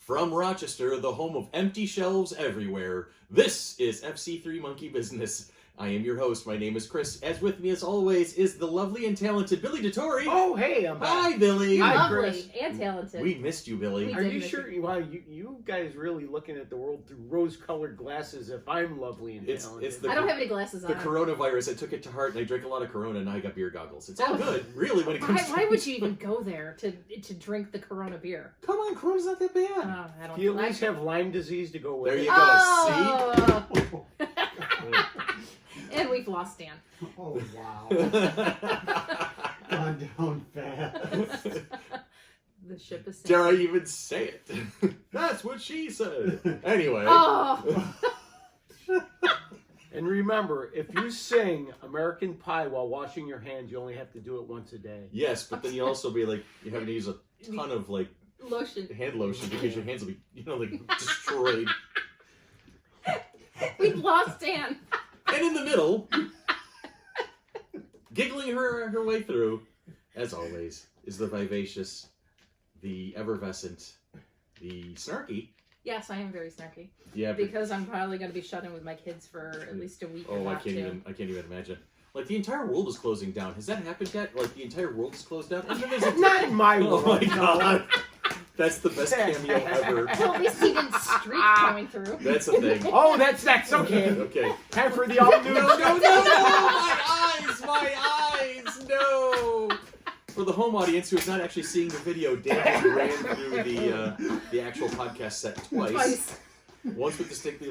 From Rochester, the home of empty shelves everywhere, this is FC3 Monkey Business. I am your host. My name is Chris. As with me, as always, is the lovely and talented Billy DeTore. Oh, hey, I'm back. Hi, Billy. You're Hi, lovely Chris. and talented. We missed you, Billy. We Are did you miss sure? Wow, you guys really looking at the world through rose-colored glasses if I'm lovely and talented. It's the, I don't have any glasses on. the coronavirus. I took it to heart, and I drank a lot of Corona, and now I got beer goggles. It's all good, really, when it comes to... Why would you even go there to drink the Corona beer? Come on, Corona's not that bad. I don't Do you at like least have Lyme disease to go with There it? you go. Oh! See? And we've lost Dan. Oh, wow. Gone down fast. The ship is Dare I sinking. even say it? That's what she said. Anyway. Oh! And remember, if you sing American Pie while washing your hands, you only have to do it once a day. Yes, but then you also be like, you're having to use a ton of like Lotion. hand lotion because your hands will be, like destroyed. We've lost Dan. And in the middle, giggling her way through, as always, is the vivacious, the effervescent, the snarky. Yes, I am very snarky. Yeah, but, Because I'm probably going to be shut in with my kids for at least a week. I can't even imagine. Like the entire world is closing down. Has that happened yet? Like the entire world is closed down? And then there's a... Not in my Oh world. my god. That's the best cameo ever. Well, at least he didn't streak coming through. That's the thing. Oh, that's okay. Okay. Time for the all-new... No, my eyes, no. For the home audience who is not actually seeing the video, Dan ran through the actual podcast set twice. Once with distinctly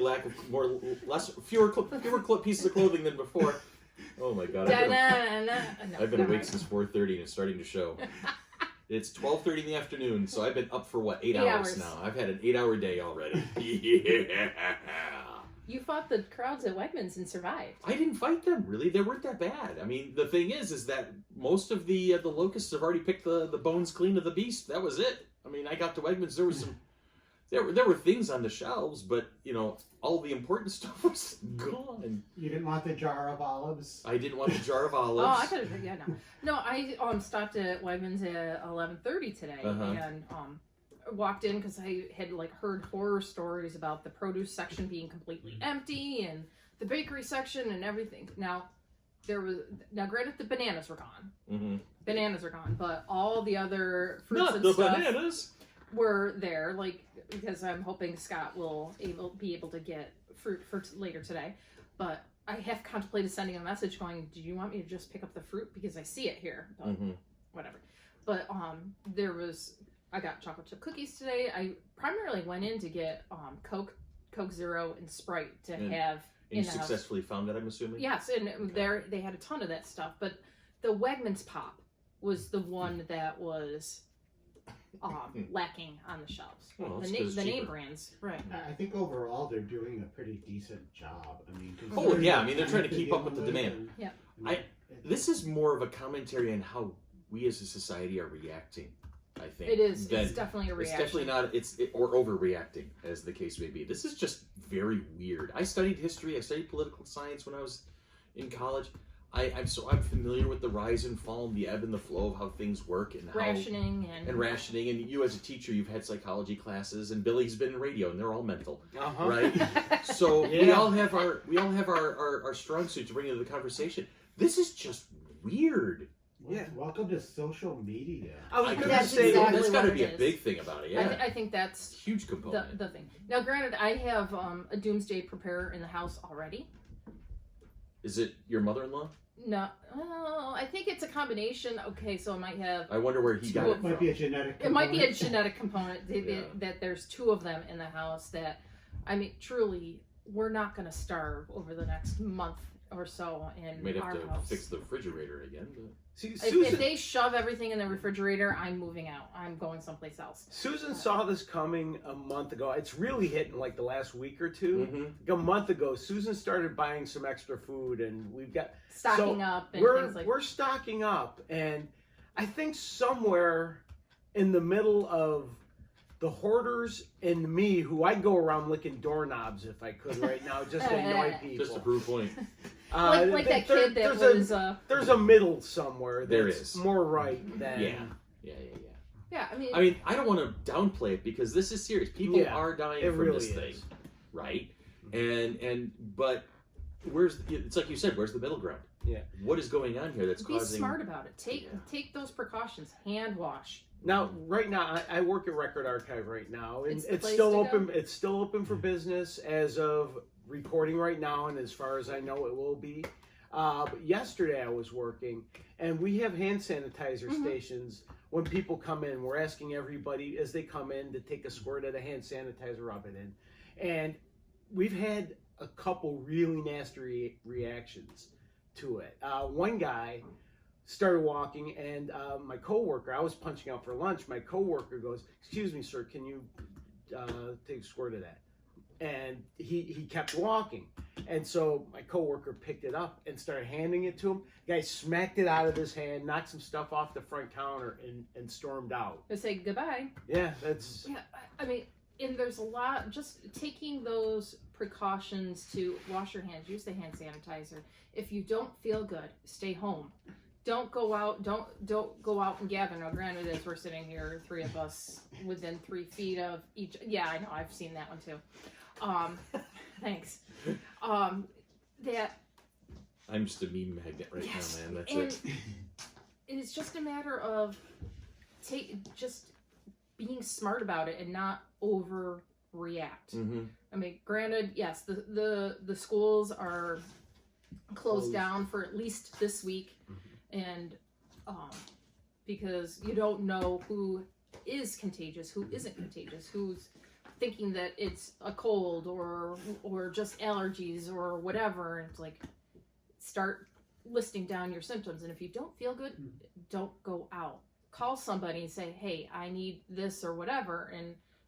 fewer pieces of clothing than before. Oh my god! I've been awake since 4:30 and it's starting to show. It's 12:30 in the afternoon, so I've been up for what, 8 hours now. I've had an 8-hour day already. Yeah. You fought the crowds at Wegmans and survived. I didn't fight them, really. They weren't that bad. I mean, the thing is that most of the locusts have already picked the bones clean of the beast. That was it. I mean, I got to Wegmans. There was there were things on the shelves, but all the important stuff was gone. You didn't want the jar of olives? I didn't want the jar of olives. Oh, I could have. Yeah, no. I stopped at Wegmans at 11:30 today and walked in because I had heard horror stories about the produce section being completely empty and the bakery section and everything. Now granted the bananas were gone. Mm-hmm. Bananas are gone, but all the other fruits Not and the stuff bananas. were there. Because I'm hoping Scott will be able to get fruit for later today. But I have contemplated sending a message going, do you want me to just pick up the fruit? Because I see it here. But whatever. But I got chocolate chip cookies today. I primarily went in to get Coke Zero, and Sprite to have in you the house. successfully found that, I'm assuming? Yes, and they had a ton of that stuff. But the Wegmans Pop was the one that was lacking on the shelves. Well, the name brands, right? I think overall they're doing a pretty decent job. I mean, Oh yeah, I mean they're trying to keep up with the demand. And, Yeah. This is more of a commentary on how we as a society are reacting. I think It is. It's definitely a reaction. It's definitely not. Or overreacting, as the case may be. This is just very weird. I studied history. I studied political science when I was in college. I'm familiar with the rise and fall and the ebb and the flow of how things work and how rationing. And you as a teacher, you've had psychology classes, and Billy's been in radio, and they're all mental, Uh-huh. right? So we all have our strong suit to bring into the conversation. This is just weird. Yeah. Welcome to social media. I was I going could to That's say... exactly that's got to what be it a is. big thing about it. Yeah, I think that's huge component. the thing. Now, granted, I have a doomsday preparer in the house already. Is it your mother-in-law? No, I think it's a combination. Okay, so I might have. I wonder where he got it It might be a genetic It might be a component. genetic component Yeah. that there's two of them in the house that, I mean, truly, we're not going to starve over the next month or so in Might our have to house. fix the refrigerator again. But... See, If Susan, they shove everything in the refrigerator, I'm moving out. I'm going someplace else. Susan saw this coming a month ago. It's really hitting the last week or two. Mm-hmm. A month ago, Susan started buying some extra food, and we've got... Stocking up and things like We're stocking up, and I think somewhere in the middle of the hoarders and me, who I'd go around licking doorknobs if I could right now, just to annoy people. Just to prove a point. like that kid that was. There's a middle somewhere. There That's is. more right than... Yeah. Yeah, I I mean, I don't want to downplay it because this is serious. People Yeah, are dying it from really this thing, is. right? But it's like you said, where's the middle ground? Yeah. What is going on here that's be causing? smart about it. Take those precautions. Hand wash. Now, right now, I work at Record Archive right now, and It's the it's place still to open. go? It's still open for business as of recording right now, and as far as I know, it will be. But yesterday I was working, and we have hand sanitizer stations. When people come in, we're asking everybody as they come in to take a squirt of the hand sanitizer, rub it in, and we've had a couple really nasty reactions to it. One guy started walking, and my coworker, I was punching out for lunch. My coworker goes, "Excuse me, sir, can you take a squirt of that?" And he kept walking, and so my coworker picked it up and started handing it to him. The guy smacked it out of his hand, knocked some stuff off the front counter, and stormed out. They say goodbye. Yeah, that's Yeah, I mean, and there's a lot. Just taking those precautions to wash your hands, use the hand sanitizer. If you don't feel good, stay home. Don't go out. Don't go out and gather. Now, granted, as we're sitting here, three of us within 3 feet of each. Yeah, I know. I've seen that one too. Thanks. That I'm just a meme magnet right yes, now, man. That's and it. it's just a matter of just being smart about it and not overreact. Mm-hmm. I mean, granted, yes, the schools are closed down for at least this week, and because you don't know who is contagious, who isn't contagious, who's thinking that it's a cold or just allergies or whatever. And it's like, start listing down your symptoms, and if you don't feel good, don't go out. Call somebody and say, "Hey, I need this," or whatever,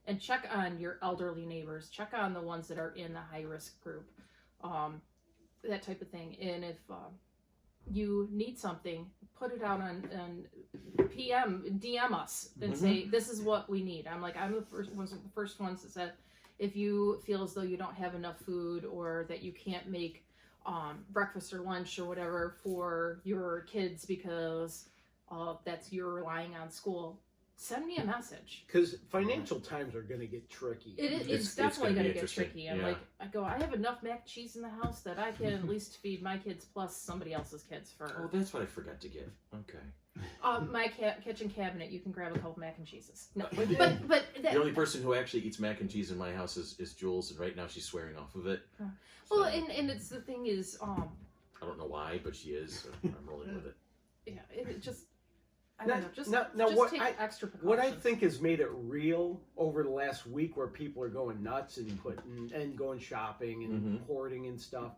and check on your elderly neighbors, check on the ones that are in the high risk group, that type of thing. And if you need something, put it out on DM us and say, "This is what we need." I'm the first ones that said, if you feel as though you don't have enough food or that you can't make breakfast or lunch or whatever for your kids because that's you're relying on school, send me a message. because financial times are going to get tricky. It's definitely going to get interesting. tricky. I'm Yeah. I have enough mac and cheese in the house that I can at least feed my kids plus somebody else's kids Oh, for that's what I forgot to give. Okay. my kitchen cabinet. You can grab a couple mac and cheeses. No, But but that, The only person who actually eats mac and cheese in my house is Jules, and right now she's swearing off of it. well, So, and it's the thing is, I don't know why, but she is. So I'm rolling with it. yeah, it just. I don't know. Just, now just what take extra precautions. What I think has made it real over the last week, where people are going nuts and going shopping and hoarding and stuff.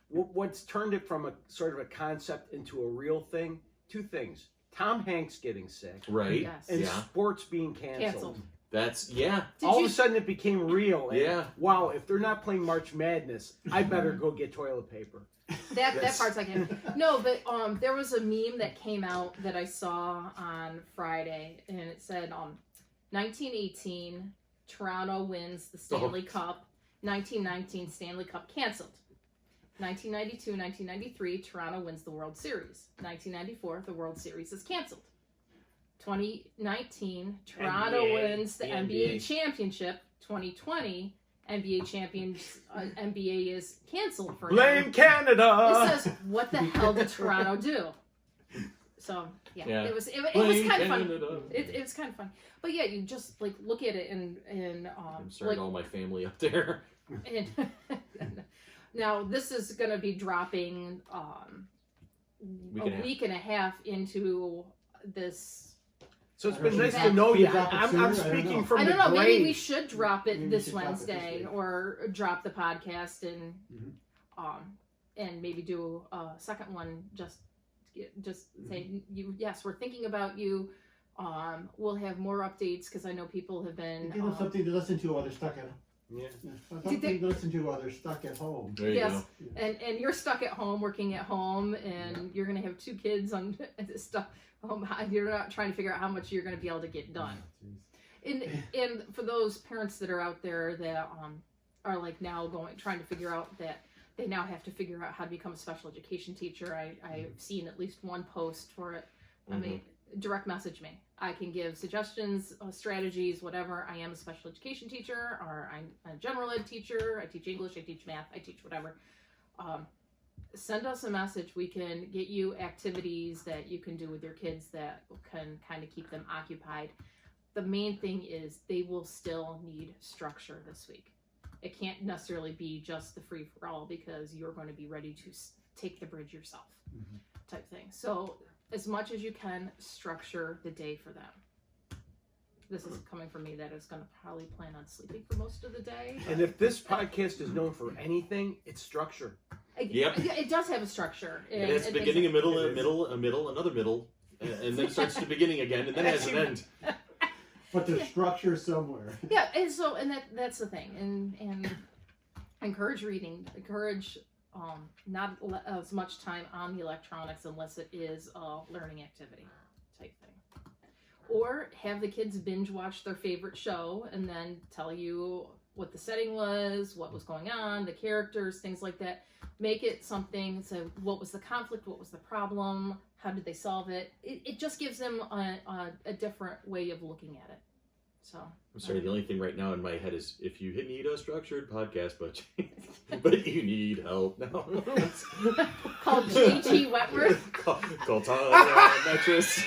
What's turned it from a sort of a concept into a real thing? 2 things: Tom Hanks getting sick, Right? Yes. and Yeah. sports being canceled. Canceled. That's Did All you, of a sudden, it became real. And, Yeah. wow, if they're not playing March Madness, I better go get toilet paper. that part's I can't. No, but there was a meme that came out that I saw on Friday, and it said 1918 Toronto wins the Stanley Cup. 1919 Stanley Cup canceled. 1992, 1993 Toronto wins the World Series. 1994 the World Series is canceled. 2019 Toronto NBA, wins the the NBA NBA. championship. 2020 NBA is canceled for Blame now. Canada. It says, "What the hell did Toronto do?" So Yeah. it was kind of fun. Canada. It was kind of fun, but yeah, you just look at it and I'm sorry to all my family up there. and now this is going to be dropping week and a half into this. So it's been Should nice we to know you. drop it I'm sooner? I don't speaking know. from I the don't know. Maybe grave. we should drop it Maybe we this should drop it this Wednesday, week. or drop the podcast and maybe do a second one. Just say yes, we're thinking about you. We'll have more updates because I know people have been. Give them something to listen to while they're stuck at home. Yeah. Something to listen to while they're stuck at home. There you Yes, go. and you're stuck at home, working at home, and you're gonna have 2 kids on stuff. You're not trying to figure out how much you're gonna be able to get done. And for those parents that are out there that are now trying to figure out that they now have to figure out how to become a special education teacher. I've seen at least one post for it. I mean, direct message me. I can give suggestions, strategies, whatever. I am a special education teacher, or I'm a general ed teacher. I teach English, I teach math, I teach whatever. Send us a message. We can get you activities that you can do with your kids that can kind of keep them occupied. The main thing is they will still need structure this week. It can't necessarily be just the free-for-all because you're going to be ready to take the bridge yourself type thing. So as much as you can, structure the day for them. This is coming from me that is going to probably plan on sleeping for most of the day. And if this podcast is known for anything, it's structure. Yep. It does have a structure. It has a beginning, a middle, another middle, and then starts the beginning again, and then has an end. But there's structure somewhere. Yeah, and that's the thing. And encourage reading. Encourage not as much time on the electronics unless it is a learning activity type thing. Or have the kids binge watch their favorite show and then tell you what the setting was, what was going on, the characters, things like that. Make it something, so what was the conflict, what was the problem, how did they solve it? It just gives them a different way of looking at it. So I'm sorry, the only thing right now in my head is if you need a structured podcast, but you need help now. Called JG Wentworth. Call Tanya Mattress.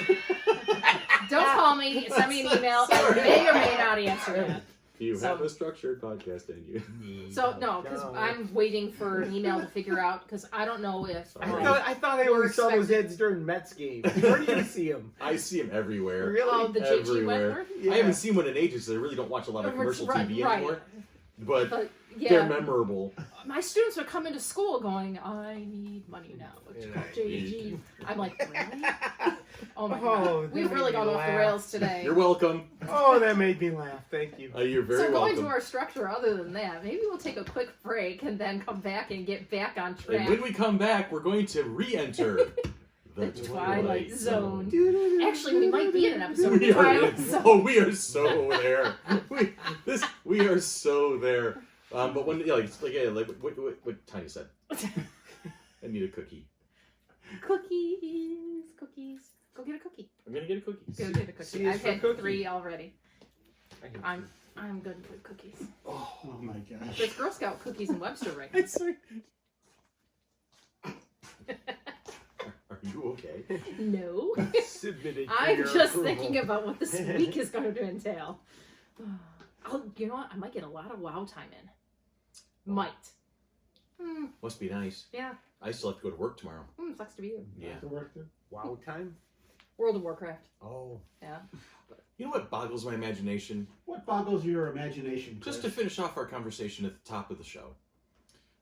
Don't call me, send me an email. I may or may not answer that. You have a structured podcast, and you. So no, because I'm waiting for an email to figure out, because I don't know if I thought I only saw those ads during Mets games. Where do you see them? I see them everywhere. Really? Oh, the JG Everywhere. Wentworth? Yeah. I haven't seen one in ages. I really don't watch a lot of commercial TV Right. anymore. But But they're yeah, memorable. my students would come into school going, "I need money now." It's called JG. I'm like, really? Oh my Oh, god, that we've made really me gone off the laugh. rails today. You're welcome. Oh, that made me laugh. Thank you. You're very So going welcome. to our structure, other than that, maybe we'll take a quick break and then come back and get back on track. And when we come back, we're going to re-enter The Twilight Zone. Actually, Actually, we might be in an episode of We are, Twilight Zone. oh, we are so there. We are so there. But when like what Tanya said, I need a cookie. Cookies. Go get a cookie. I'm gonna get a cookie. Go get a cookie. See, it's I've for had cookie. 3 already. I'm good with cookies. Oh my gosh. There's Girl Scout cookies in Webster right now. Are you okay? No. Submitted for I'm your just approval. thinking about what this week is going to entail. You know what? I might get a lot of WoW time in. Might. Must be nice. Yeah. I still have to go to work tomorrow. Sucks to be you. Yeah. To work there? Wow time? World of Warcraft. Oh. Yeah. You know what boggles my imagination? What boggles your imagination, Chris? Just to finish off our conversation at the top of the show.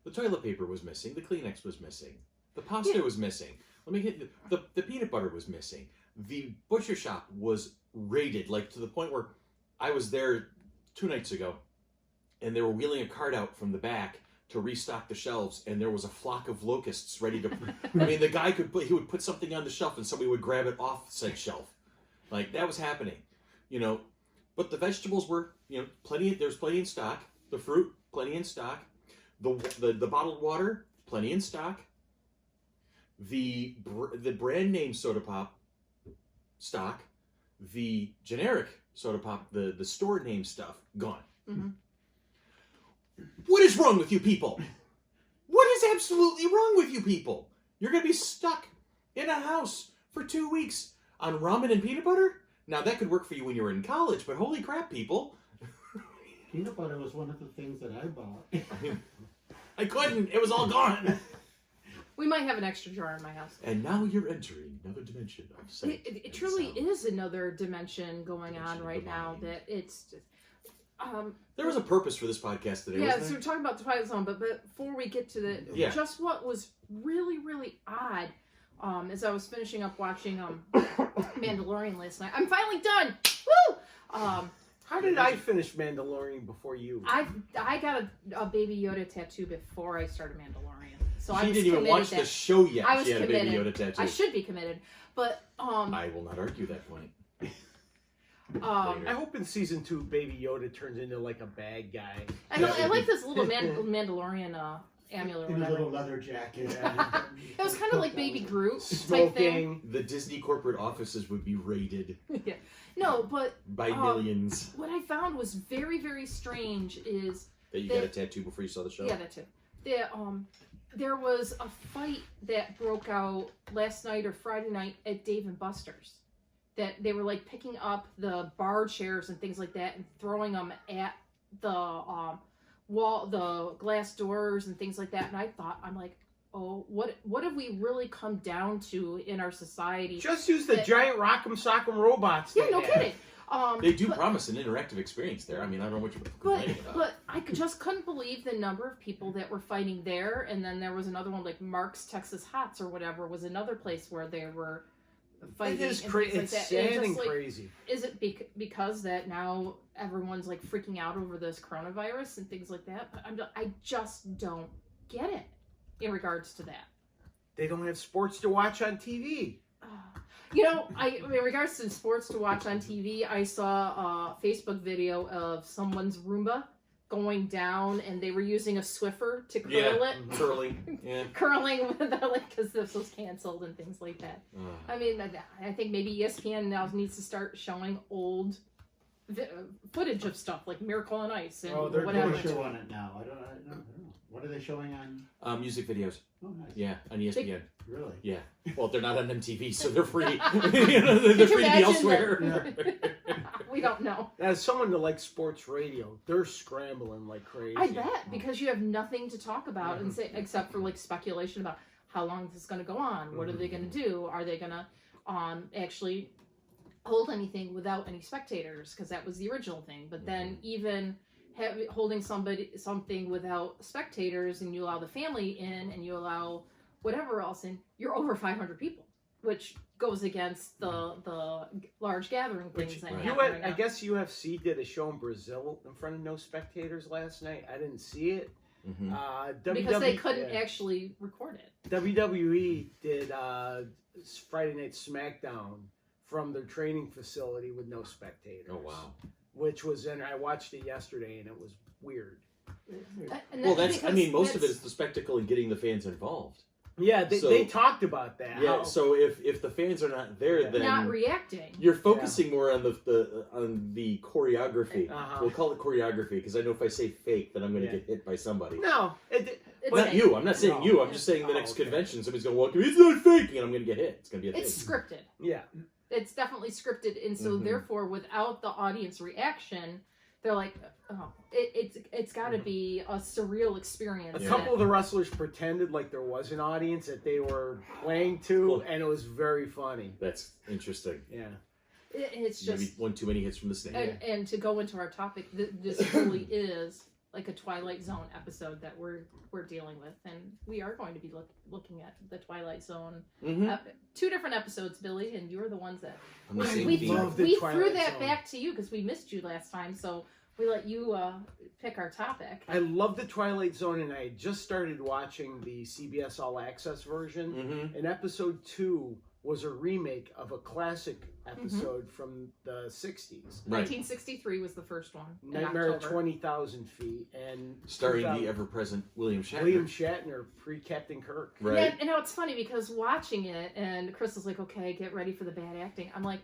The toilet paper was missing. The Kleenex was missing. The pasta was missing. Let me get the peanut butter was missing. The butcher shop was raided, like to the point where I was there 2 nights ago, and they were wheeling a cart out from the back to restock the shelves, and there was a flock of locusts ready to. I mean, the guy he would put something on the shelf, and somebody would grab it off said shelf, like that was happening, But the vegetables were, plenty. There's plenty in stock. The fruit, plenty in stock. The bottled water, plenty in stock. The brand name soda pop stock, the generic soda pop, the store name stuff gone. Mm-hmm. What is wrong with you people? What is absolutely wrong with you people? You're gonna be stuck in a house for 2 weeks on ramen and peanut butter? Now that could work for you when you were in college, but holy crap, people! Peanut butter was one of the things that I bought. I couldn't. It was all gone. We might have an extra jar in my house. And now you're entering another dimension of sight. It truly and sound. is another dimension going on Dimension right of the now mind. that it's. There was a purpose for this podcast today, Yeah, wasn't so there? we're talking about the Twilight Zone, but before we get to the Yeah. just what was really, really odd, as I was finishing up watching Mandalorian last night. I'm finally done. Woo! How did I finish Mandalorian before you? I got a Baby Yoda tattoo before I started Mandalorian, so I She was didn't even committed watch the that- show yet. I was She had a Baby committed. Yoda tattoo. I should be committed, but I will not argue that point. I hope in season 2, Baby Yoda turns into like a bad guy. I like this little Mandalorian amulet or In a whatever. little leather jacket. It was kind of like Baby Groot type thing. Smoking. The Disney corporate offices would be raided Yeah. No, but by millions. what I found was very, very strange is That you got a tattoo before you saw the show? yeah, that too. There was a fight that broke out last night or Friday night at Dave and Buster's. That they were like picking up the bar chairs and things like that and throwing them at the wall, the glass doors and things like that. And I thought, I'm like, oh, what have we really come down to in our society? Just use the giant Rock'em Sock'em robots. Yeah, they no have. kidding. They do promise an interactive experience there. I mean, I don't know what you're complaining about. But I just couldn't believe the number of people that were fighting there. And then there was another one, like Mark's Texas Hots or whatever, was another place where they were fighting. It is and crazy. things like It's that. And sad and just, like, crazy. is it because that now everyone's like freaking out over this coronavirus and things like that? But I just don't get it in regards to that. They don't have sports to watch on TV. You know, in regards to sports to watch on TV, I saw a Facebook video of someone's Roomba going down, and they were using a Swiffer to curl it. Curling. Yeah. Curling with because this was canceled and things like that. I mean, I think maybe ESPN now needs to start showing old footage of stuff like Miracle on Ice and they're whatever. doing a show on it now. I don't know. What are they showing on? Music videos. Oh, nice. Yeah, on ESPN. Really? Yeah. Well, they're not on MTV, so they're free. You know, they're free to be elsewhere. We don't know. As someone that likes sports radio, they're scrambling like crazy. I bet, because you have nothing to talk about and say except for like speculation about how long this is going to go on. What are they going to do? Are they going to actually hold anything without any spectators? Because that was the original thing. But then even holding something without spectators, and you allow the family in, and you allow whatever else in, you're over 500 people, which goes against the large gathering things that happen right now. I guess UFC did a show in Brazil in front of no spectators last night. I didn't see it. Because they couldn't actually record it. WWE did Friday Night SmackDown from their training facility with no spectators. Oh, wow. Which was I watched it yesterday and it was weird. Well, most of it is the spectacle and getting the fans involved. Yeah, they talked about that. Yeah, so if the fans are not there, then not reacting, you're focusing more on the choreography. We'll call it choreography because I know if I say fake, then I'm going to get hit by somebody. No, not you. I'm not saying you. I'm just saying the next convention, somebody's going to walk in. It's not fake, and I'm going to get hit. It's going to be a thing. It's scripted. Yeah, it's definitely scripted, and so therefore, without the audience reaction, they're like, oh, it's got to be a surreal experience. A couple of the wrestlers pretended like there was an audience that they were playing to, and it was very funny. That's interesting. Yeah. It's just maybe one too many hits from the stage. And to go into our topic, this really is like a Twilight Zone episode that we're dealing with, and we are going to be looking at the Twilight Zone. 2 different episodes, Billy, and you're the ones that we threw that back to you because we missed you last time, so we let you pick our topic. I love the Twilight Zone, and I just started watching the CBS All Access version, and episode 2 was a remake of a classic episode from the 60s. 1963 was the first one. Nightmare at 20,000 Feet, and starring the ever-present William Shatner. William Shatner, pre-Captain Kirk. Right. Yeah, and now it's funny because watching it, and Crystal's like, okay, get ready for the bad acting. I'm like,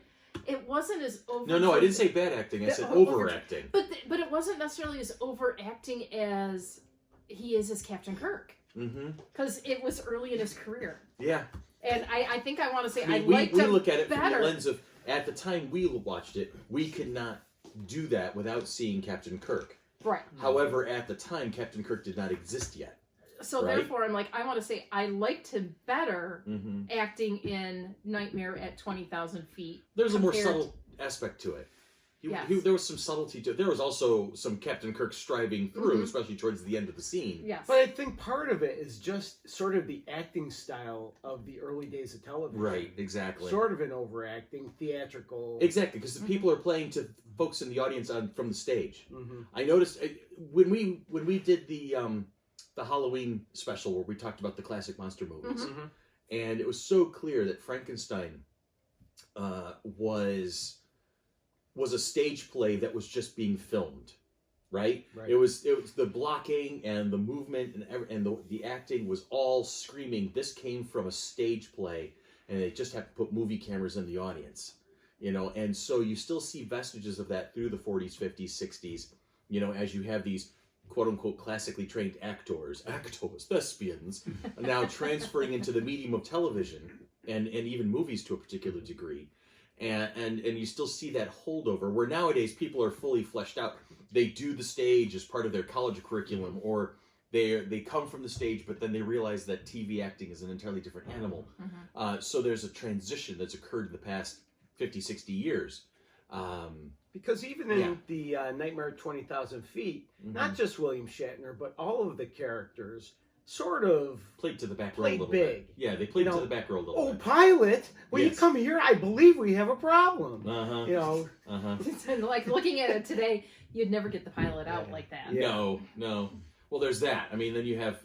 it wasn't as over. No, I didn't say bad acting. I said overacting. But it wasn't necessarily as overacting as he is as Captain Kirk. Because it was early in his career. Yeah. And I think I want to say we look at it better. from the lens of, at the time we watched it, we could not do that without seeing Captain Kirk. Right. However, at the time, Captain Kirk did not exist yet. So therefore, I'm like, I want to say I liked him better acting in Nightmare at 20,000 Feet. There's a more subtle aspect to it. There was some subtlety to it. There was also some Captain Kirk striving through, especially towards the end of the scene. Yes. But I think part of it is just sort of the acting style of the early days of television. Right, exactly. Sort of an overacting, theatrical. Exactly, because the people are playing to folks in the audience from the stage. I noticed when we did the Halloween special where we talked about the classic monster movies, and it was so clear that Frankenstein was a stage play that was just being filmed. right? Right. It was the blocking and the movement and the acting was all screaming. This came from a stage play, and they just have to put movie cameras in the audience, and so you still see vestiges of that through the 40s, 50s, 60s, as you have these quote unquote classically trained actors, thespians, now transferring into the medium of television and even movies to a particular degree. And you still see that holdover where nowadays people are fully fleshed out. They do the stage as part of their college curriculum, or they come from the stage, but then they realize that TV acting is an entirely different animal. So there's a transition that's occurred in the past 50, 60 years. Because even in the Nightmare at 20,000 Feet, not just William Shatner, but all of the characters sort of played to the back row a little big. bit. Yeah, they played to the back row a little Oh, bit. pilot, when you come here, I believe we have a problem. Like looking at it today, you'd never get the pilot out like that. No. Well, there's that. I mean, then you have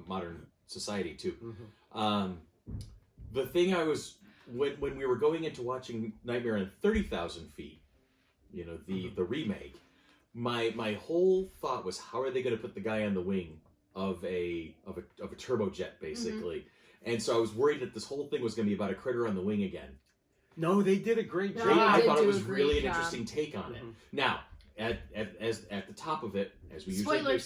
modern society too. The thing I was when we were going into watching Nightmare on 30,000 Feet, the remake, my whole thought was, how are they going to put the guy on the wing of a turbojet, basically? And so I was worried that this whole thing was going to be about a critter on the wing again. No, they did a great job. I thought it was really an interesting take on it. Now, at the top of it, as we usually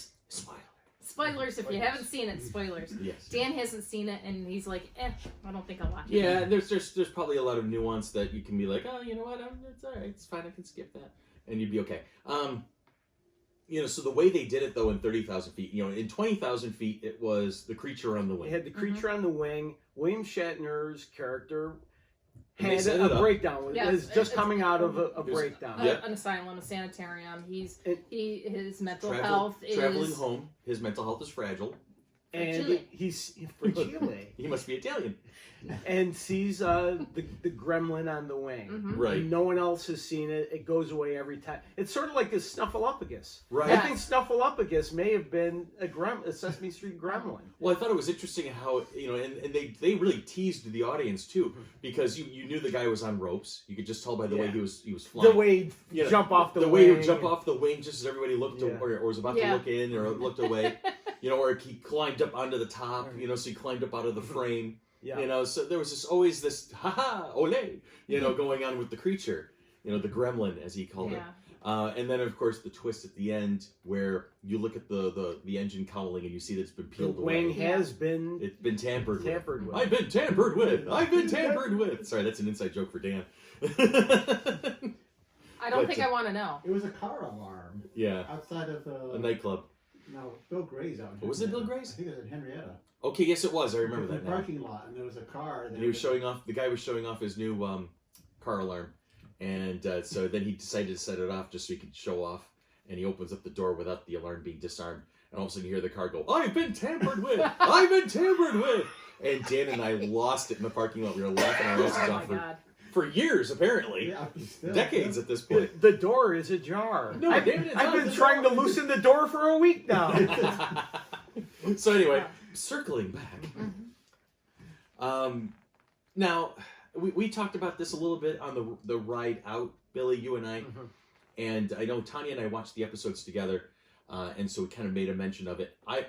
Spoilers, if you haven't seen it, spoilers. Yes. Dan hasn't seen it, and he's like, I don't think I'll watch it. Yeah, there's probably a lot of nuance that you can be like, oh, you know what, it's all right, it's fine, I can skip that, and you'd be okay. So the way they did it, though, in 30,000 Feet, in 20,000 Feet, it was the creature on the wing. It had the creature on the wing. William Shatner's character had a breakdown. It was just coming out of a breakdown. An asylum, a sanitarium. His mental health is... Traveling home, his mental health is fragile. And he's fragile. He must be Italian. And sees the gremlin on the wing. Right. And no one else has seen it. It goes away every time. It's sort of like a Snuffleupagus. Right. I think Snuffleupagus may have been a Sesame Street gremlin. Well, I thought it was interesting how, and they really teased the audience, too, because you knew the guy was on ropes. You could just tell by the way he was flying. The way he'd jump off the wing. The way he would jump off the wing just as everybody looked or was about to look in or looked away. Or he climbed up onto the top, so he climbed up out of the frame. So there was always this ole, going on with the creature, the gremlin, as he called it. And then, of course, the twist at the end where you look at the engine cowling and you see that it's been peeled away. The wing has been... It's been tampered with. I've been tampered with. I've been tampered with. Sorry, that's an inside joke for Dan. I don't think I want to know. It was a car alarm. Yeah. Outside of a nightclub. No, Bill Gray's out. Was it Bill Gray's? I think it was in Henrietta. Okay, yes, it was. I remember that. In the parking lot, and there was a car. And he was showing off. The guy was showing off his new car alarm, and so then he decided to set it off just so he could show off. And he opens up the door without the alarm being disarmed, and all of a sudden you hear the car go, "I've been tampered with! I've been tampered with!" And Dan and I lost it in the parking lot. We were laughing our asses off for years, apparently, decades at this point. The door is ajar. No, I've been trying to loosen the door for a week now. So anyway, circling back. Now we talked about this a little bit on the ride out, Billy, you and I, and I know Tanya and I watched the episodes together, and so we kind of made a mention of it. I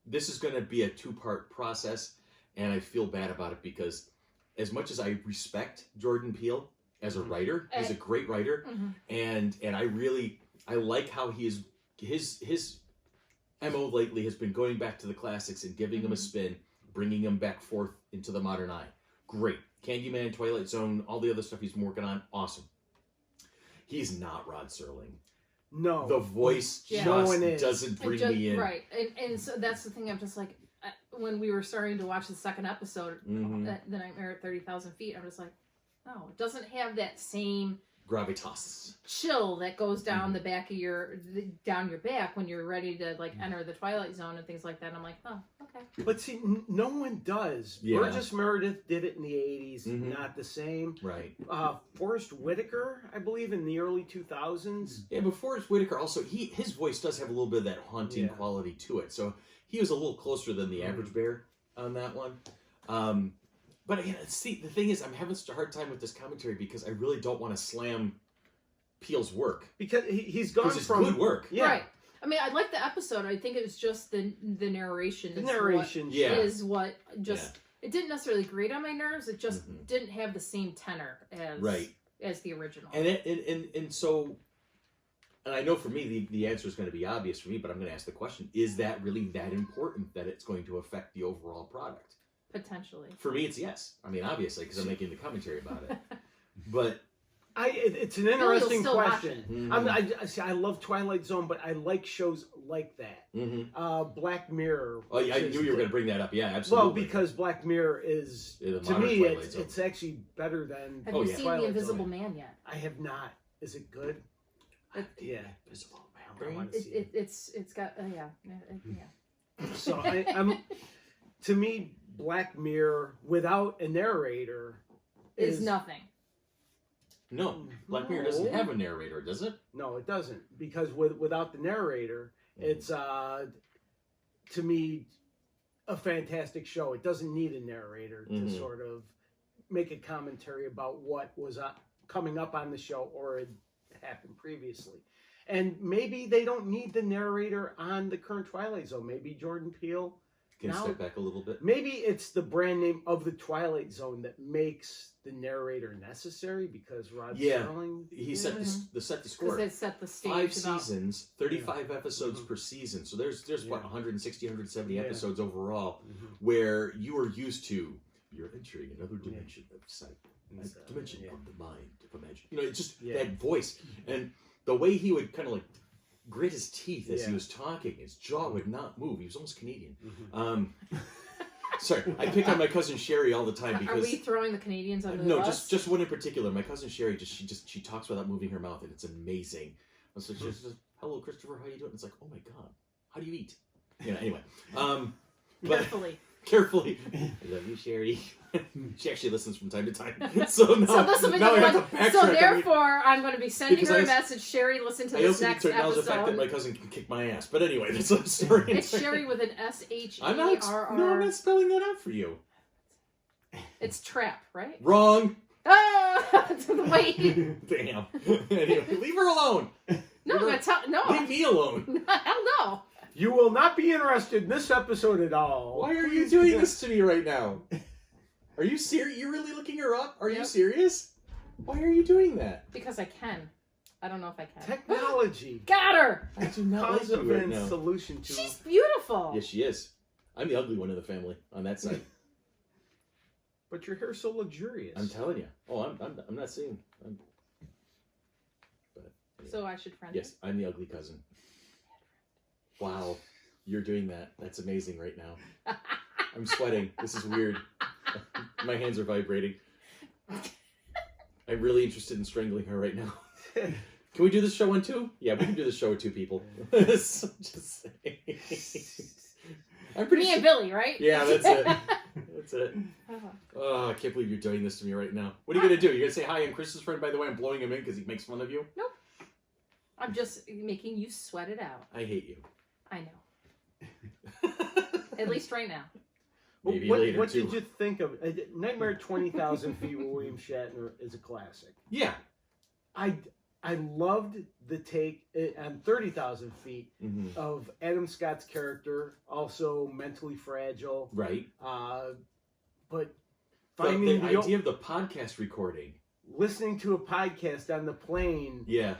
this is going to be a 2-part process, and I feel bad about it because as much as I respect Jordan Peele as a writer, he's a great writer, and I like how his MO lately has been going back to the classics and giving them a spin, bringing them back forth into the modern eye. Great. Candyman, Twilight Zone, all the other stuff he's been working on, awesome. He's not Rod Serling. No. The voice just doesn't bring me in. Right. And so that's the thing, I'm just like, when we were starting to watch the second episode, The Nightmare at 30,000 Feet, I'm just like, oh, it doesn't have that same gravitas chill that goes down the back of your back when you're ready to enter the Twilight Zone and things like that. And I'm like, oh, okay. But see, no one does. Burgess Meredith did it in the 80s, not the same. Right. Forrest Whitaker, I believe, in the early 2000s. Yeah, but Forrest Whitaker also, his voice does have a little bit of that haunting quality to it. So he was a little closer than the average bear on that one. But again, see, the thing is, I'm having such a hard time with this commentary because I really don't want to slam Peele's work. Because he's gone Because it's from good work. Yeah. Right. I mean, I like the episode. I think it was just the narration. The narration, is what just it didn't necessarily grate on my nerves. It just didn't have the same tenor as the original. And so, and I know for me the answer is going to be obvious for me, but I'm going to ask the question: is that really that important that it's going to affect the overall product? Potentially. For me, it's yes. I mean, obviously, because I'm making the commentary about it. But it's an interesting question. Mm-hmm. I love Twilight Zone, but I like shows like that. Mm-hmm. Black Mirror. Oh, yeah, I knew you were going to bring that up. Yeah, absolutely. Well, because Black Mirror is, to me, it's actually better than. Have you seen Twilight The Invisible Zone. Man yet? I have not. Is it good? Yeah. Invisible I Man. want to see it. It's got yeah. So I'm to me, Black Mirror without a narrator is nothing. No, Black Mirror doesn't have a narrator, does it? No, it doesn't. Because without the narrator, it's to me a fantastic show. It doesn't need a narrator to sort of make a commentary about what was coming up on the show or had happened previously. And maybe they don't need the narrator on the current Twilight Zone. Maybe Jordan Peele Can step back a little bit. Maybe it's the brand name of the Twilight Zone that makes the narrator necessary because Rod Serling. He set the score. Because they set the stage. 5 seasons, 35 episodes per season. So there's what 160, 170 episodes overall, where you are used to you're entering another dimension of sight, a dimension of the mind of imagine. You know, it's just that voice and the way he would kind of like grit his teeth as he was talking. His jaw would not move. He was almost Canadian. Sorry, I pick on my cousin Sherry all the time because. Are we throwing the Canadians under the no, bus? just one in particular. My cousin Sherry she talks without moving her mouth, and it's amazing. So she's just, hello, Christopher, how you doing? It's like, oh my god, how do you eat? You know. Anyway, but carefully. I love you, Sherry. She actually listens from time to time. So now, this will be now the I have one. to backtrack. So therefore, I'm going to be sending her a message. Sherry, listen to this next I also need to acknowledge the fact that episode. my cousin can kick my ass. But anyway, that's a story. It's Sherry with an S-H-E-R-R. I'm not spelling that out for you. It's trap, right? Wrong. Ah! Wait. Damn. Anyway, leave her alone. No, I'm going to tell. No. Leave me alone. Hell no. You will not be interested in this episode at all. Why are you doing this to me right now? Are you serious? You're really looking her up? Are you serious? Why are you doing that? Because I can. I don't know if I can. Technology. Got her. I do not like you right now. Solution to. She's beautiful. Yes, she is. I'm the ugly one in the family on that side. But your hair's so luxurious. I'm telling you. Oh, I'm not seeing. So I should friend Yes, I'm the ugly cousin. Wow, you're doing that. That's amazing right now. I'm sweating. This is weird. My hands are vibrating. I'm really interested in strangling her right now. Can we do this show on 2? Yeah, we can do this show with 2 people. So just saying. I'm pretty Me and Billy, right? Yeah, that's it. That's it. Oh, I can't believe you're doing this to me right now. What are you going to do? You're going to say, hi, I'm Chris's friend, by the way. I'm blowing him in because he makes fun of you? Nope. I'm just making you sweat it out. I hate you. I know. At least right now. Maybe what later, what too. did you think of Nightmare at 20,000 Feet with William Shatner is a classic. Yeah. I loved the take on 30,000 Feet of Adam Scott's character, also mentally fragile. Right. But finding the idea of the podcast recording. Listening to a podcast on the plane. Yeah.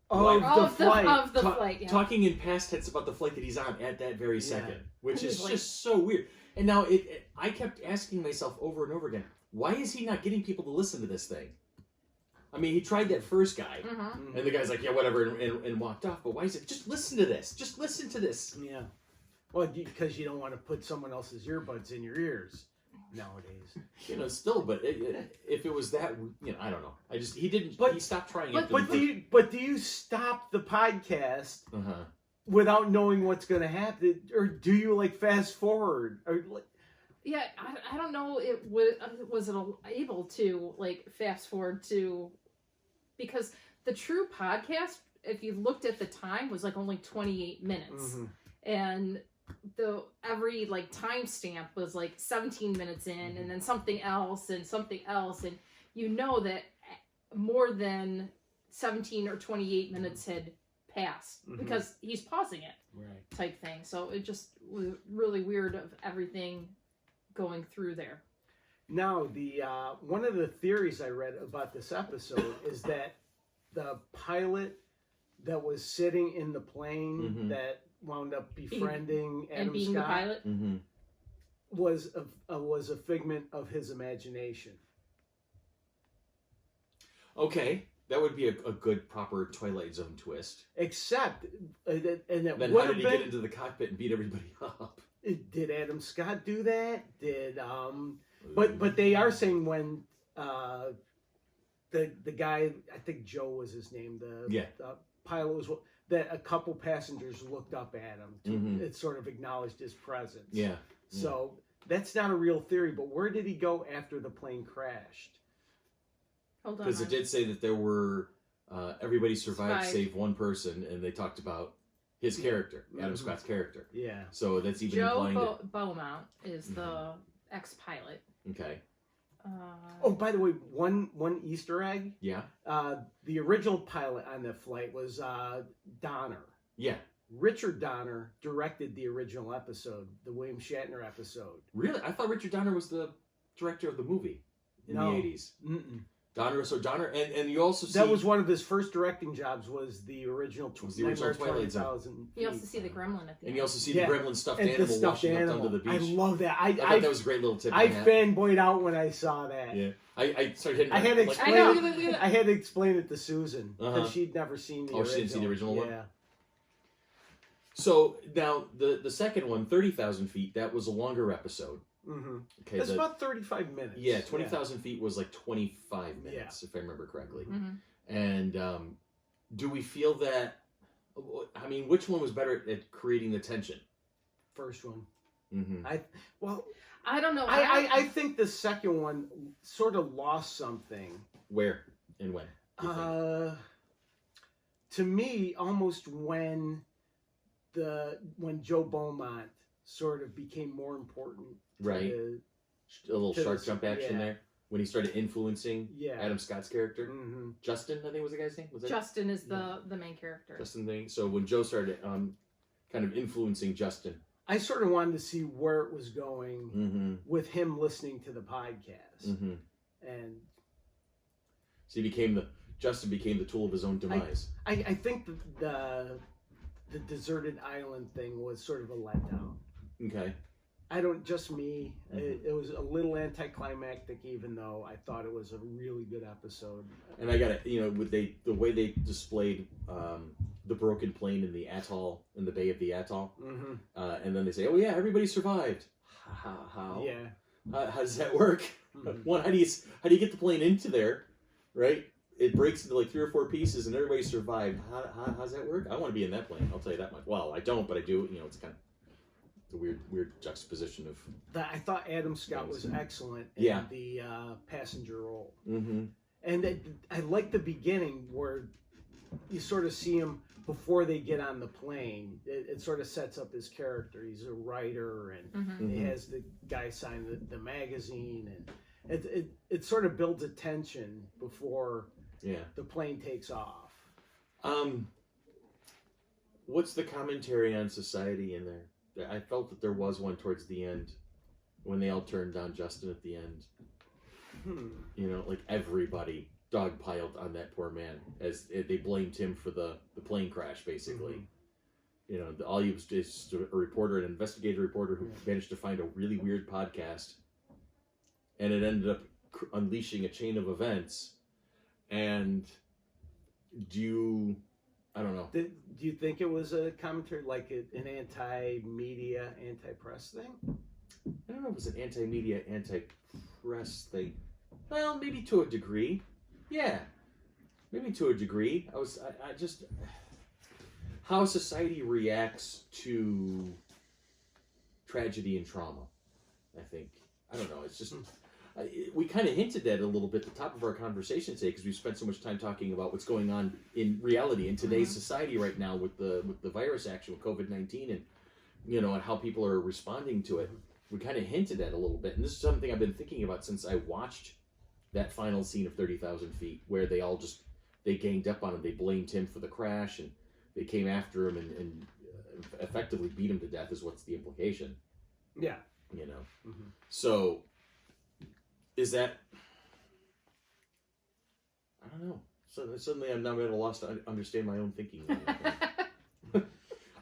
Of the flight. Of the flight, yeah. Talking in past tense about the flight that he's on at that very second, which is just so weird. And now I kept asking myself over and over again, why is he not getting people to listen to this thing? I mean, he tried that first guy, and the guy's like, yeah, whatever, and walked off. But why is it? Just listen to this. Just listen to this. Yeah. Well, because you don't want to put someone else's earbuds in your ears nowadays. You know, still, but if it was that, you know, I don't know. He stopped trying it. But do you stop the podcast without knowing what's going to happen, or do you like fast forward, or like? Yeah, I don't know. Was it able to like fast forward to, because the true podcast, if you looked at the time, was like only 28 minutes, and every like timestamp was like 17 minutes in, and then something else, and you know that more than 17 or 28 minutes had passed because he's pausing it, right, type thing. So it just was really weird of everything going through there. Now, the one of the theories I read about this episode is that the pilot that was sitting in the plane that wound up befriending Adam and being Scott the pilot was a figment of his imagination. Okay, that would be a good proper Twilight Zone twist. Except, and it Then would how have did he been. get into the cockpit and beat everybody up? Did Adam Scott do that? But they are saying when the guy, I think Joe was his name, the pilot was, that a couple passengers looked up at him. It sort of acknowledged his presence. Yeah. So that's not a real theory, but where did he go after the plane crashed? Hold on. Because it did say that there were everybody survived save one person, and they talked about his character, Adam Scott's character. Yeah. So that's even Joe implying that. Beaumont is the ex-pilot. Okay. Oh, by the way, one Easter egg. Yeah. The original pilot on that flight was Donner. Yeah. Richard Donner directed the original episode, the William Shatner episode. Really? I thought Richard Donner was the director of the movie in the 80s. Donner, and you also see... That was one of his first directing jobs, was the original Twilight Zone. You also see the gremlin at the end. And you also see the gremlin stuffed animal stuffed washing animal. up onto the beach. I love that. I thought that was a great little tip. I fanboyed out when I saw that. Yeah. I started hitting I had to like, explain I had to explain it to Susan, because she'd never seen the original. Oh, she didn't see the original one? Yeah. So, now, the second one, 30,000 Feet, that was a longer episode. Okay, It's about 35 minutes. Yeah, 20,000 Feet was like 25 minutes, if I remember correctly. And do we feel that... I mean, which one was better at creating the tension? First one. Mm-hmm. I don't know. I think the second one sort of lost something. Where and when? To me, almost when Joe Beaumont sort of became more important. Right. A little shark jump action there. When he started influencing Adam Scott's character. Justin, I think was the guy's name. Was that Justin is the main character. Justin thing. So when Joe started kind of influencing Justin. I sort of wanted to see where it was going with him listening to the podcast. And so Justin became the tool of his own demise. I think the deserted island thing was sort of a letdown. Okay. Just me. It was a little anticlimactic, even though I thought it was a really good episode. And I got with the way they displayed the broken plane in the atoll, in the bay of the atoll, and then they say, "Oh yeah, everybody survived." How? Yeah. How does that work? One, how do you get the plane into there? Right? It breaks into like 3 or 4 pieces, and everybody survived. How's that work? I want to be in that plane. I'll tell you that much. Well, I don't, but I do. It's kind of the weird juxtaposition of. I thought Adam Scott was excellent in the passenger role. And I like the beginning where you sort of see him before they get on the plane. It sort of sets up his character. He's a writer, and he has the guy sign the magazine, and it sort of builds a tension before the plane takes off. What's the commentary on society in there? I felt that there was one towards the end when they all turned down Justin at the end. Like everybody dogpiled on that poor man as they blamed him for the plane crash, basically. All he was just a reporter, an investigative reporter who managed to find a really weird podcast, and it ended up unleashing a chain of events. And I don't know. Do you think it was a commentary, like an anti-media, anti-press thing? I don't know if it was an anti-media, anti-press thing. Well, maybe to a degree. Yeah. Maybe to a degree. I just... How society reacts to tragedy and trauma, I think. I don't know. It's just... we kind of hinted at it a little bit at the top of our conversation today, because we've spent so much time talking about what's going on in reality in today's society right now with the virus action, with COVID-19, and and how people are responding to it. We kind of hinted at it a little bit, and this is something I've been thinking about since I watched that final scene of 30,000 Feet, where they all just they ganged up on him. They blamed him for the crash, and they came after him and effectively beat him to death. Is what's the implication? Yeah. You know. Mm-hmm. So, is that? I don't know. So suddenly I'm now at a loss to understand my own thinking. I'm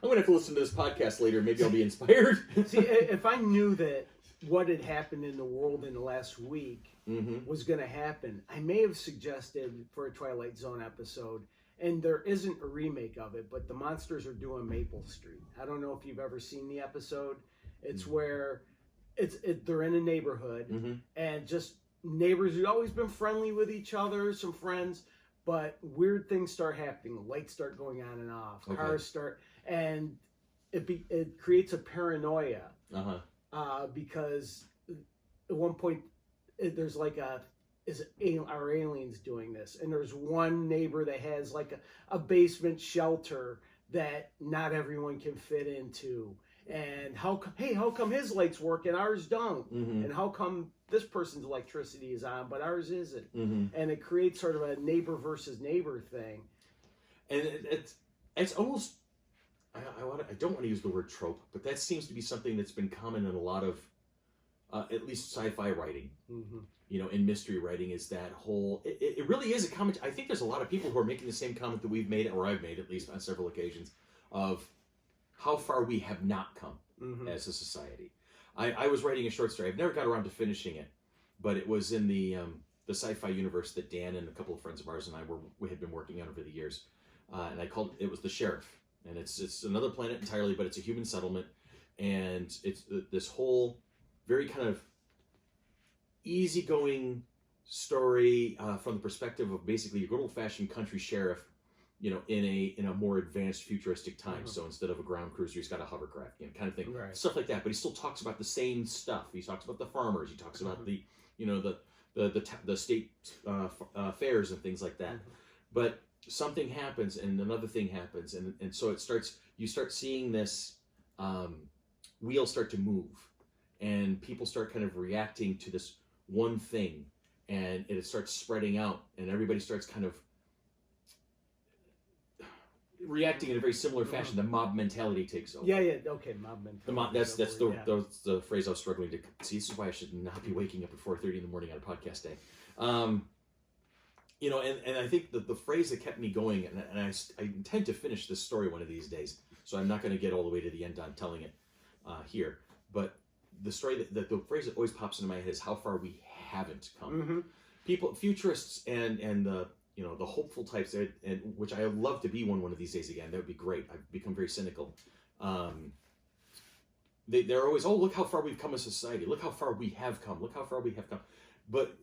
gonna have to listen to this podcast later. Maybe I'll be inspired. See, if I knew that what had happened in the world in the last week was going to happen, I may have suggested for a Twilight Zone episode, and there isn't a remake of it, but the monsters are doing Maple Street. I don't know if you've ever seen the episode. It's where they're in a neighborhood, and just neighbors who've always been friendly with each other, some friends, but weird things start happening. Lights start going on and off. Cars start, and it creates a paranoia. Because at one point there's like are aliens doing this? And there's one neighbor that has like a basement shelter that not everyone can fit into. And how come his lights work and ours don't? And how come this person's electricity is on but ours isn't? And it creates sort of a neighbor versus neighbor thing. And it's almost, I don't want to use the word trope, but that seems to be something that's been common in a lot of, at least sci-fi writing, you know, in mystery writing, is that whole, it really is a comment. I think there's a lot of people who are making the same comment that we've made, or I've made at least on several occasions, of how far we have not come as a society. I was writing a short story. I've never got around to finishing it, but it was in the sci-fi universe that Dan and a couple of friends of ours and we had been working on over the years. And it was The Sheriff. And it's another planet entirely, but it's a human settlement, and it's this whole very kind of easygoing story from the perspective of basically a good old-fashioned country sheriff, you know, in a more advanced futuristic time. So instead of a ground cruiser, he's got a hovercraft, you know, kind of thing, stuff like that. But he still talks about the same stuff. He talks about the farmers. He talks about the, you know, the state fairs and things like that. But something happens and another thing happens, and so you start seeing this wheel start to move, and people start kind of reacting to this one thing, and it starts spreading out, and everybody starts kind of reacting in a very similar fashion. The mob mentality takes over. Okay, mob mentality. That's the phrase I was struggling to see. This is why I should not be waking up at 4:30 in the morning on a podcast day. You know, and I think the phrase that kept me going, and I intend to finish this story one of these days, so I'm not going to get all the way to the end on telling it here. But the story the phrase that always pops into my head is how far we haven't come. People, futurists, and the, you know, the hopeful types, and which I would love to be one of these days again. That would be great. I've become very cynical. They're always, oh, look how far we've come as a society. Look how far we have come. Look how far we have come. But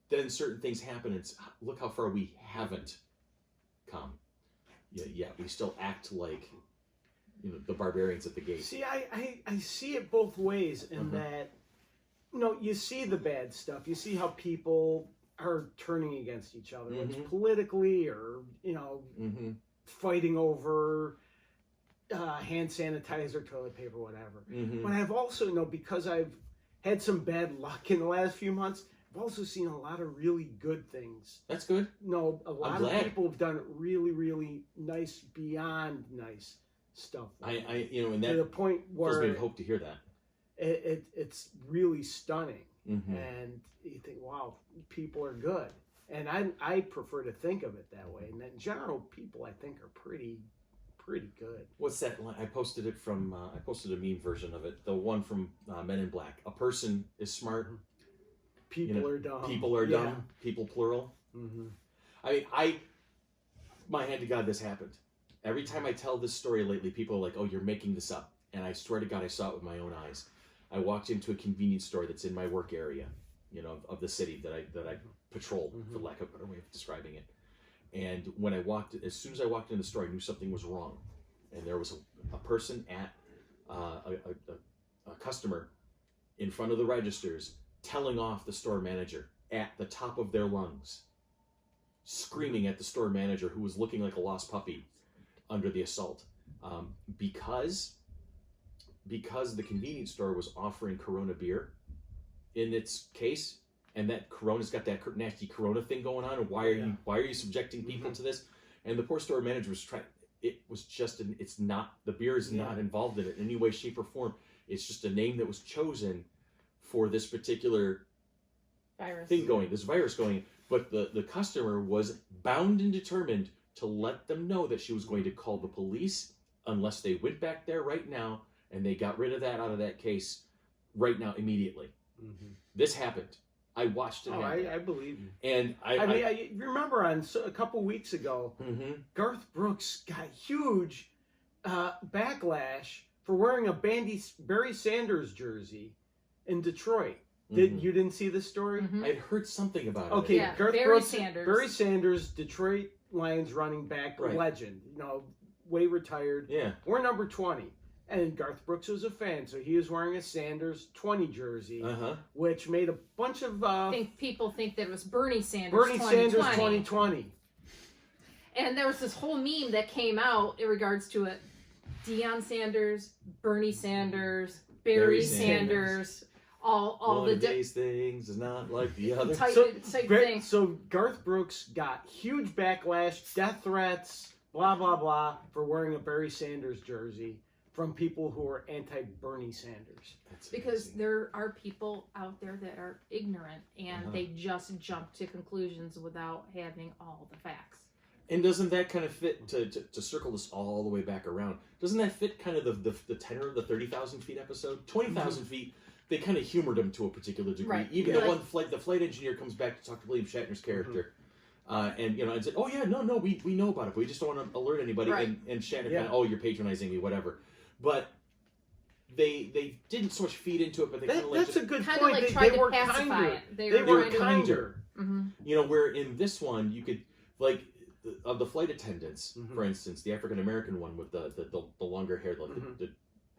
then certain things happen, and it's, look how far we haven't come. Yeah, we still act like, you know, the barbarians at the gate. See, I see it both ways in that, you know, you see the bad stuff. You see how people are turning against each other, whether it's politically or, you know, fighting over hand sanitizer, toilet paper, whatever. But I've also, you know, because I've had some bad luck in the last few months, I've also seen a lot of really good things. That's good. No, a lot of people have done really, really nice, beyond nice stuff. I you know, and that to the point where we hope to hear that. It's really stunning, and you think, wow, people are good, and I prefer to think of it that way. And in general, people I think are pretty good. What's that line? I posted it from. I posted a meme version of it. The one from Men in Black. A person is smart. People are dumb. People are dumb. People plural. I mean, my hand to God, this happened. Every time I tell this story lately, people are like, "Oh, you're making this up." And I swear to God, I saw it with my own eyes. I walked into a convenience store that's in my work area, you know, of the city that I patrol, for lack of a better way of describing it. And when as soon as I walked in the store, I knew something was wrong. And there was a person at a customer in front of the registers, telling off the store manager at the top of their lungs, screaming at the store manager, who was looking like a lost puppy under the assault, because the convenience store was offering Corona beer in its case, and that Corona's got that nasty Corona thing going on, and why are you subjecting people to this? And the poor store manager was trying. It was just it's not, the beer is not involved in it in any way, shape, or form. It's just a name that was chosen for this particular this virus going. But the customer was bound and determined to let them know that she was going to call the police unless they went back there right now and they got rid of that out of that case right now, immediately. This happened. I watched it happen. I believe you. And I remember a couple weeks ago, Garth Brooks got huge backlash for wearing a Barry Sanders jersey in Detroit. You didn't see this story? I'd heard something about it. Okay, yeah, Garth Barry Brooks, Sanders. Barry Sanders, Detroit Lions running back, legend. Way retired. Yeah. We're number 20. And Garth Brooks was a fan, so he was wearing a Sanders 20 jersey, which made a bunch of... people think that it was Bernie Sanders Bernie 2020. Sanders 2020. And there was this whole meme that came out in regards to it. Deion Sanders, Bernie Sanders, Barry Sanders, all One the... of these things is not like the other. Type thing. So Garth Brooks got huge backlash, death threats, blah, blah, blah, for wearing a Barry Sanders jersey from people who are anti-Bernie Sanders. Because there are people out there that are ignorant and they just jump to conclusions without having all the facts. And doesn't that kind of fit, to circle this all the way back around, doesn't that fit kind of the tenor of the 30,000 feet episode? 20,000 feet, they kind of humored him to a particular degree. Right. Even the flight engineer comes back to talk to William Shatner's character. And said, oh yeah, no, we know about it, but we just don't want to alert anybody. Right. And Shatner kind of, oh, you're patronizing me, whatever. But they didn't so much feed into it, but they kind of like... That's a good kind point. of like they tried were to pacify kinder. it. They were kinder. Where in this one, you could, like, of the flight attendants, for instance, the African-American one with the longer hair, the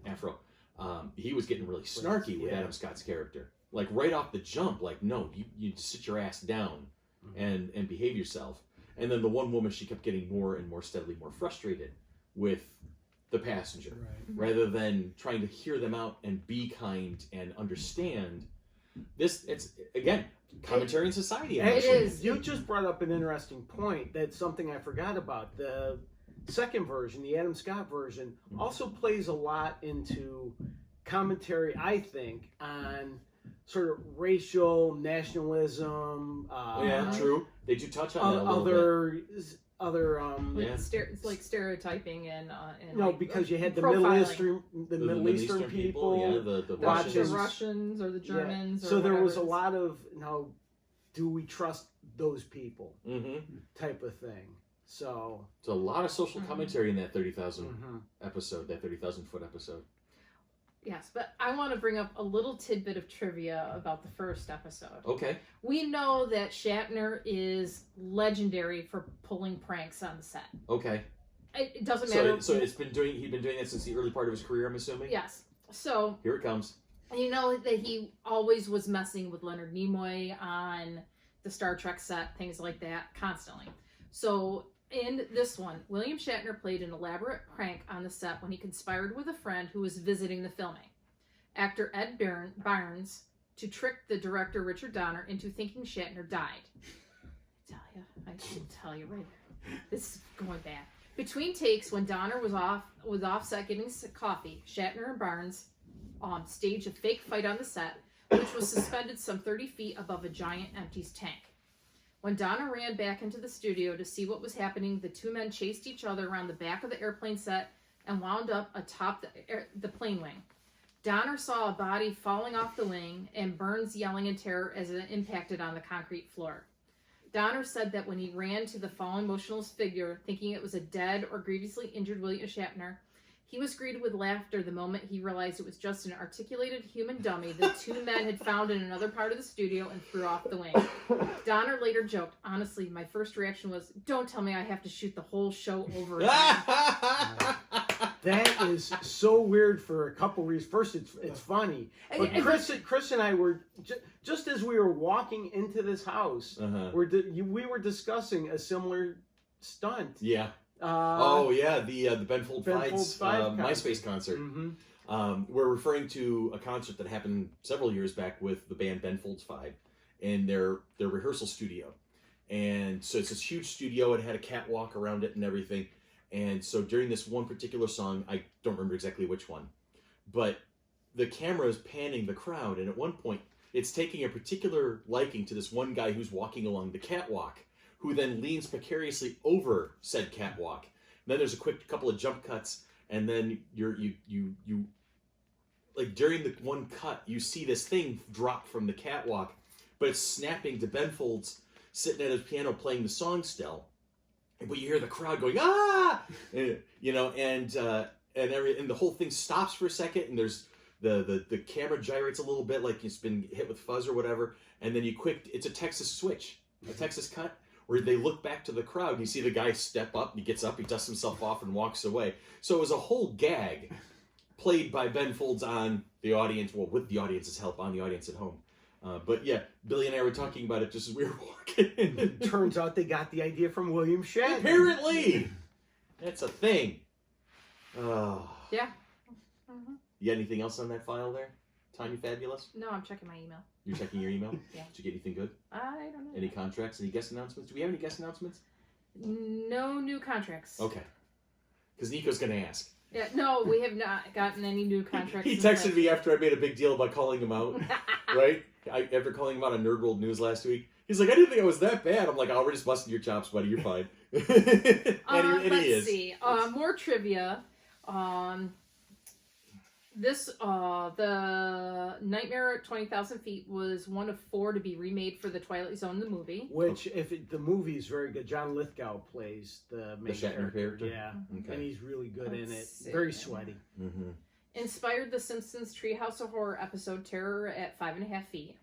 afro, he was getting really snarky with Adam Scott's character. Like, right off the jump, like, no, you sit your ass down and behave yourself. And then the one woman, she kept getting more and more steadily more frustrated with the passenger, rather than trying to hear them out and be kind and understand. It's again commentary in society. It is. You just brought up an interesting point. That's something I forgot about. The second version, the Adam Scott version, also plays a lot into commentary, I think, on sort of racial nationalism. True. They do touch on that a little bit. It's like stereotyping and because you had the profiling. Middle Eastern people, the Russians or the Germans. So there was a lot of do we trust those people type of thing. So a lot of social commentary in that 30,000 episode, that 30,000 foot episode. Yes, but I want to bring up a little tidbit of trivia about the first episode. Okay. We know that Shatner is legendary for pulling pranks on the set. Okay. It doesn't matter. So he's been doing that since the early part of his career, I'm assuming? Yes. So here it comes. You know that he always was messing with Leonard Nimoy on the Star Trek set, things like that, constantly. So in this one, William Shatner played an elaborate prank on the set when he conspired with a friend who was visiting the filming. Actor Ed Barnes to trick the director Richard Donner into thinking Shatner died. I can tell you right there. This is going bad. Between takes, when Donner was off set getting coffee, Shatner and Barnes staged a fake fight on the set, which was suspended some 30 feet above a giant empty tank. When Donner ran back into the studio to see what was happening, the two men chased each other around the back of the airplane set and wound up atop the plane wing. Donner saw a body falling off the wing and Burns yelling in terror as it impacted on the concrete floor. Donner said that when he ran to the fallen motionless figure, thinking it was a dead or grievously injured William Shatner, he was greeted with laughter the moment he realized it was just an articulated human dummy the two men had found in another part of the studio and threw off the wing. Donner later joked, honestly, my first reaction was, don't tell me I have to shoot the whole show over again. That is so weird for a couple reasons. First, it's funny. But Chris and I were, just as we were walking into this house, we were discussing a similar stunt. Yeah. The Ben Folds MySpace concert. We're referring to a concert that happened several years back with the band Ben Folds 5, in their rehearsal studio. And so it's this huge studio. It had a catwalk around it and everything. And so during this one particular song, I don't remember exactly which one, but the camera is panning the crowd. And at one point, it's taking a particular liking to this one guy who's walking along the catwalk, who then leans precariously over said catwalk. And then there's a quick couple of jump cuts. And then you like during the one cut, you see this thing drop from the catwalk, but it's snapping to Ben Folds sitting at his piano playing the song still. But you hear the crowd going, ah! And, you know, and the whole thing stops for a second, and there's the camera gyrates a little bit like it's been hit with fuzz or whatever, and then it's a Texas switch, a Texas cut, where they look back to the crowd, and you see the guy step up, he gets up, he dusts himself off and walks away. So it was a whole gag played by Ben Folds on the audience, well, with the audience's help, on the audience at home. But yeah, Billy and I were talking about it just as we were walking. It turns out they got the idea from William Shatner. Apparently! That's a thing. Yeah. Mm-hmm. You got anything else on that file there? Tanya Fabulous? No, I'm checking my email. You're checking your email? Yeah. Did you get anything good? I don't know. Any contracts? Any guest announcements? Do we have any guest announcements? No new contracts. Okay. Because Nico's going to ask. Yeah, no, we have not gotten any new contracts. He texted me after I made a big deal about calling him out, right? After calling him out on Nerd World News last week. He's like, I didn't think I was that bad. I'm like, oh, we're just busting your chops, buddy. You're fine. and he let's is. see. More trivia. The Nightmare at 20,000 Feet was one of 4 to be remade for the Twilight Zone, the movie. Which, the movie is very good. John Lithgow plays the main Shatner character? Yeah, Okay. and he's really good in it. Let's see. Very sweaty. Mm-hmm. Inspired the Simpsons Treehouse of Horror episode Terror at 5.5 feet.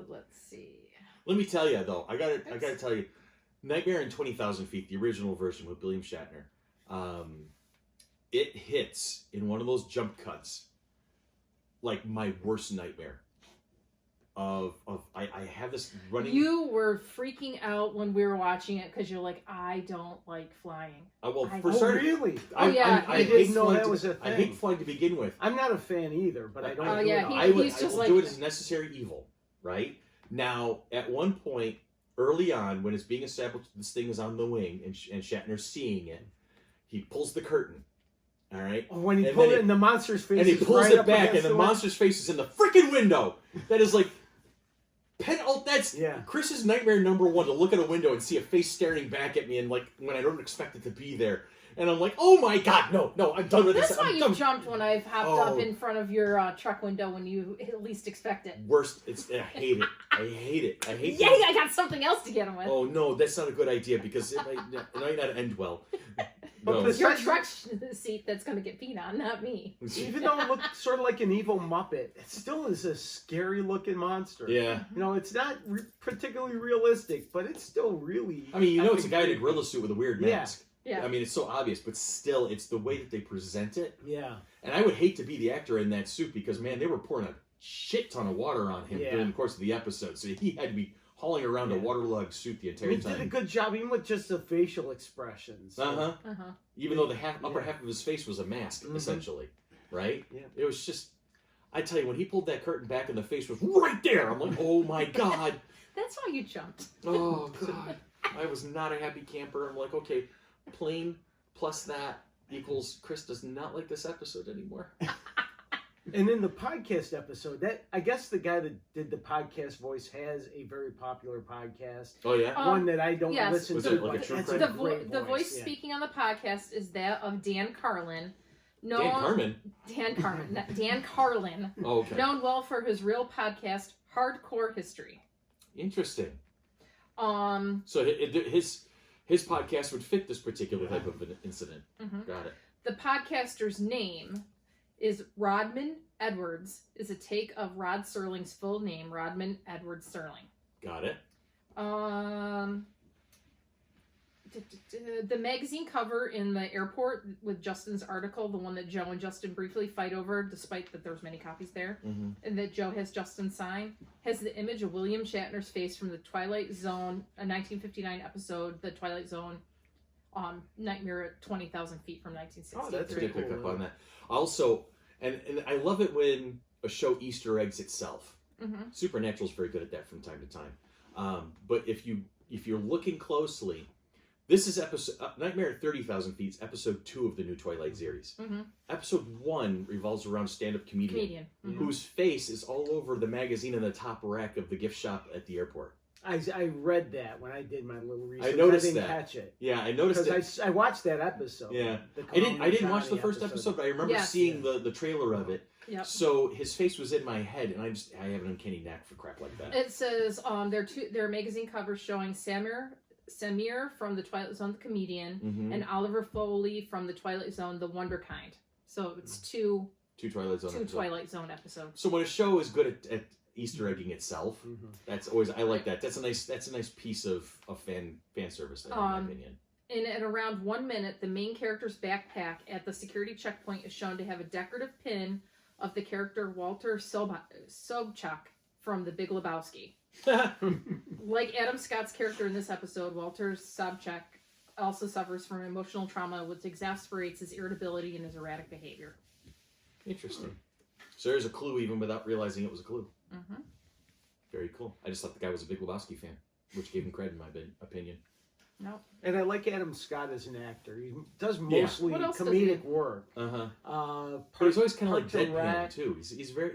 Let's see. Let me tell you, though, I gotta tell you, Nightmare in 20,000 Feet, the original version with William Shatner, it hits in one of those jump cuts like my worst nightmare. I have this running. You were freaking out when we were watching it because you're like, I don't like flying. Really? I didn't know that was a thing. I hate flying to begin with. I'm not a fan either, but I don't. Oh, do yeah, it all. I will like, do it as necessary evil, right? Now, at one point early on, when it's being established, this thing is on the wing, and Shatner's seeing it. He pulls the curtain. All right. When he pulled it in the monster's face, and he pulls it back, and the monster's face is in the freaking window. That is like. That's Chris's nightmare number 1, to look at a window and see a face staring back at me, and like when I don't expect it to be there, and I'm like, oh my god, no, I'm done with this. That's why you jumped when I've hopped up in front of your truck window when you at least expect it. Worst, I hate it. I hate. Yeah, I got something else to get him with. Oh no, that's not a good idea because it might not end well. No. Your truck seat that's going to get peed on, not me. Even though it looked sort of like an evil Muppet, it still is a scary-looking monster. Yeah. You know, it's not particularly realistic, but it's still really... I mean, it's a guy in a gorilla suit with a weird mask. Yeah. I mean, it's so obvious, but still, it's the way that they present it. Yeah. And I would hate to be the actor in that suit because, man, they were pouring a shit ton of water on him during the course of the episode, so he had to be hauling around a waterlogged suit the entire time. He did a good job, even with just the facial expressions. Even though the upper half of his face was a mask, essentially, right? Yeah. It was just, I tell you, when he pulled that curtain back and the face was right there, I'm like, oh my god. That's why you jumped. Oh god. I was not a happy camper. I'm like, okay, plane plus that equals Chris does not like this episode anymore. And in the podcast episode, I guess the guy that did the podcast voice has a very popular podcast. Oh yeah, one that I don't listen to. Like a true the voice speaking on the podcast is that of Dan Carlin. Dan Carlin. Oh, okay. Known well for his real podcast, Hardcore History. Interesting. So his podcast would fit this particular type of an incident. Got it. The podcaster's name is Rodman Edwards, is a take of Rod Serling's full name, Rodman Edward Serling. Got it. The magazine cover in the airport with Justin's article, the one that Joe and Justin briefly fight over, despite that there's many copies there, and that Joe has Justin sign, has the image of William Shatner's face from the Twilight Zone, a 1959 episode, the Twilight Zone, Nightmare at 20,000 Feet from 1963. Oh, that's a good pickup on that. Also, and I love it when a show Easter eggs itself. Mm-hmm. Supernatural's very good at that from time to time. But if you're looking closely, this is episode Nightmare at 30,000 Feet, episode 2 of the new Twilight series. Mm-hmm. Episode 1 revolves around stand-up comedian. Mm-hmm. Whose face is all over the magazine in the top rack of the gift shop at the airport. I read that when I did my little research. I noticed didn't that. Catch it. Yeah, I noticed it. Because I watched that episode. Yeah, I I didn't watch the first episode, but I remember seeing the trailer of it. Yep. So his face was in my head, and I have an uncanny knack for crap like that. It says there are magazine covers showing Samir from the Twilight Zone, the comedian, Mm-hmm. and Oliver Foley from the Twilight Zone, the Wonder Kind. So it's two Twilight Zone episodes. Twilight Zone episodes. So when a show is good at Easter egging itself, Mm-hmm. that's always, I like that. That's a nice piece of fan service there, in my opinion. And at around 1 minute, the main character's backpack at the security checkpoint is shown to have a decorative pin of the character Walter Sobchak from The Big Lebowski. Like Adam Scott's character in this episode, Walter Sobchak also suffers from emotional trauma, which exasperates his irritability and his erratic behavior. Interesting. So there's a clue even without realizing it was a clue. Mm-hmm. Very cool. I just thought the guy was a Big Lebowski fan, which gave him credit in my opinion. No. And I like Adam Scott as an actor. He does mostly What else does comedic he- work. But he's always kind of like Parks and deadpan Rec. too.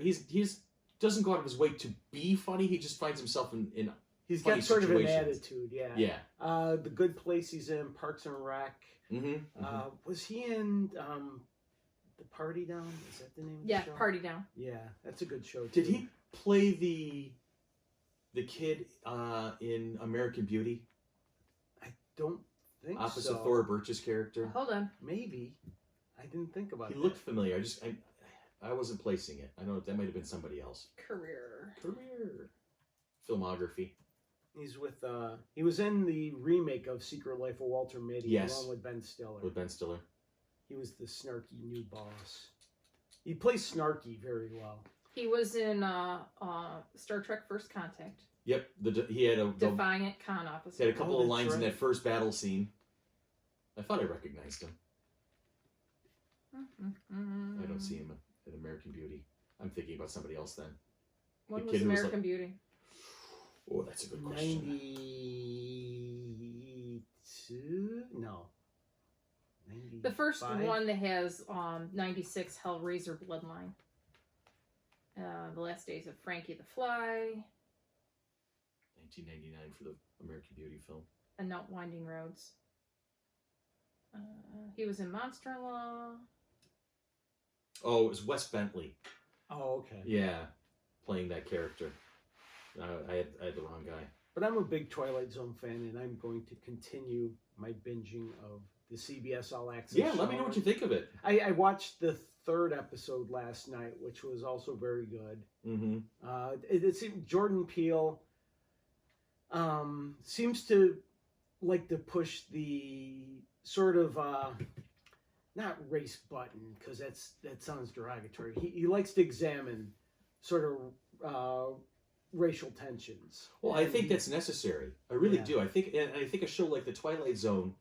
He's doesn't go out of his way to be funny. He just finds himself in He's funny got sort of an situations. attitude, yeah. Yeah. The Good Place he's in, Parks and Rec. Mm-hmm. Was he in The Party Down? Is that the name of the show? Party Down. Yeah, that's a good show too. Did he play the kid in American Beauty I don't think opposite so. Thora Birch's character? Hold on. Maybe. I didn't think about He that. looked familiar. I wasn't placing it. I know that might have been somebody else. Career. Filmography. He's with he was in the remake of Secret Life of Walter Mitty Yes. along with Ben Stiller. With Ben Stiller. He was the snarky new boss. He plays snarky very well. He was in Star Trek First Contact. Yep. He had a Defiant Con he officer. had a couple of that's lines in right. that first battle scene. I thought I recognized him. I don't see him in American Beauty. I'm thinking about somebody else then. When The was kid who was American Beauty? Oh, that's a good question. 92? No. 95? The first one that has 96 Hellraiser Bloodline. The Last Days of Frankie the Fly. 1999 for the American Beauty film. And Not Winding Roads. He was in Monster in Law. Oh, it was Wes Bentley. Oh, okay. Yeah, playing that character. I had the wrong guy. But I'm a big Twilight Zone fan, and I'm going to continue my binging of the CBS All Access Yeah, show. let me know what you think of it. I watched the third episode last night, which was also very good. Mm-hmm. It's Jordan Peele seems to like to push the sort of not race button, because that sounds derogatory. He likes to examine sort of racial tensions. Well, I think that's necessary. I really do. I think a show like The Twilight Zone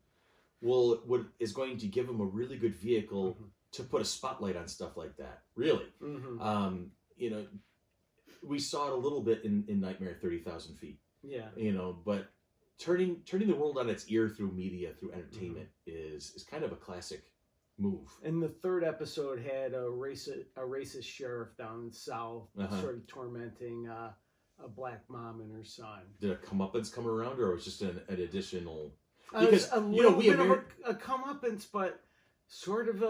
is going to give him a really good vehicle to put a spotlight on stuff like that. Really, we saw it a little bit in Nightmare at 30,000 Feet. Yeah, but turning the world on its ear through media, through entertainment is kind of a classic move. And the third episode had a racist sheriff down south sort of tormenting a black mom and her son. Did a comeuppance come around, or was it just an additional? Because a little bit of a comeuppance, but sort of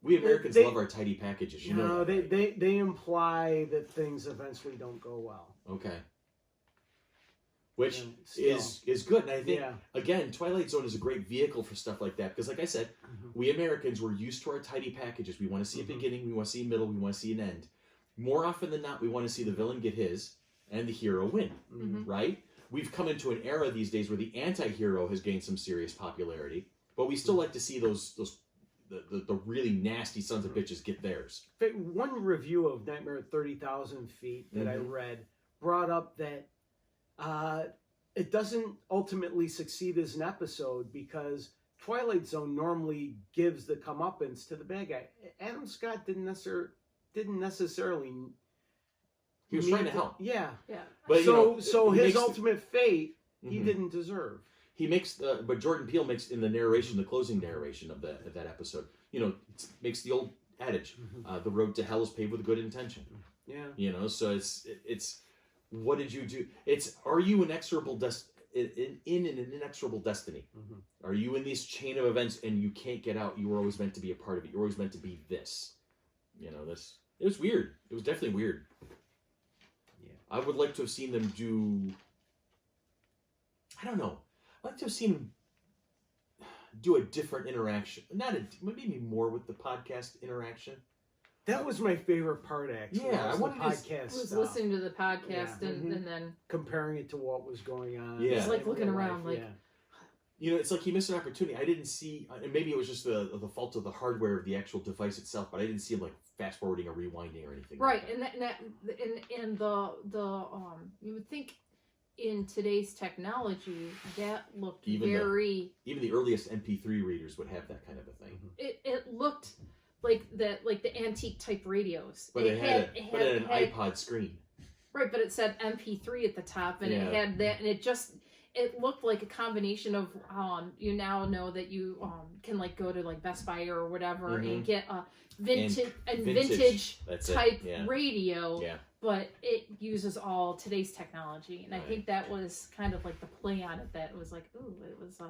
we Americans love our tidy packages. You know that, right? they imply that things eventually don't go well. Okay. Which is good, and I think again, Twilight Zone is a great vehicle for stuff like that, because, like I said, we Americans were used to our tidy packages. We want to see a beginning, we want to see a middle, we want to see an end. More often than not, we want to see the villain get his and the hero win. Right? We've come into an era these days where the anti-hero has gained some serious popularity, but we still like to see the really nasty sons of bitches get theirs. One review of Nightmare at 30,000 Feet that I read brought up that it doesn't ultimately succeed as an episode because Twilight Zone normally gives the comeuppance to the bad guy. Adam Scott didn't necessarily didn't necessarily. He was trying to help. Yeah. Yeah. But So his makes ultimate fate, he Mhm. didn't deserve. He makes but Jordan Peele makes in the narration, the closing narration of that episode. Makes the old adage, the road to hell is paved with good intention. Yeah. So it's what did you do? It's are you inexorable in an inexorable destiny? Mm-hmm. Are you in this chain of events and you can't get out? You were always meant to be a part of it. You're always meant to be this. This. It was weird. It was definitely weird. Yeah. I would like to have seen them do. I don't know. I'd like to have seen them do a different interaction. Maybe more with the podcast interaction. That was my favorite part, actually. Yeah, I wanted the podcast. I was stuff. listening to the podcast and then Comparing it to what was going on. Yeah. It's like looking around, like, It's like he missed an opportunity. I didn't see, and maybe it was just the fault of the hardware of the actual device itself, but I didn't see him like fast forwarding or rewinding or anything. right, like that. and the you would think in today's technology that looked Even very the earliest MP3 readers would have that kind of a thing. it looked like the antique type radios. But it had an iPod screen. Right, but it said MP3 at the top, and it had that, and it looked like a combination of you now know that you can like go to like Best Buy or whatever and get a vintage type radio, but it uses all today's technology, and I think that was kind of like the play on it, that it was like, ooh, it was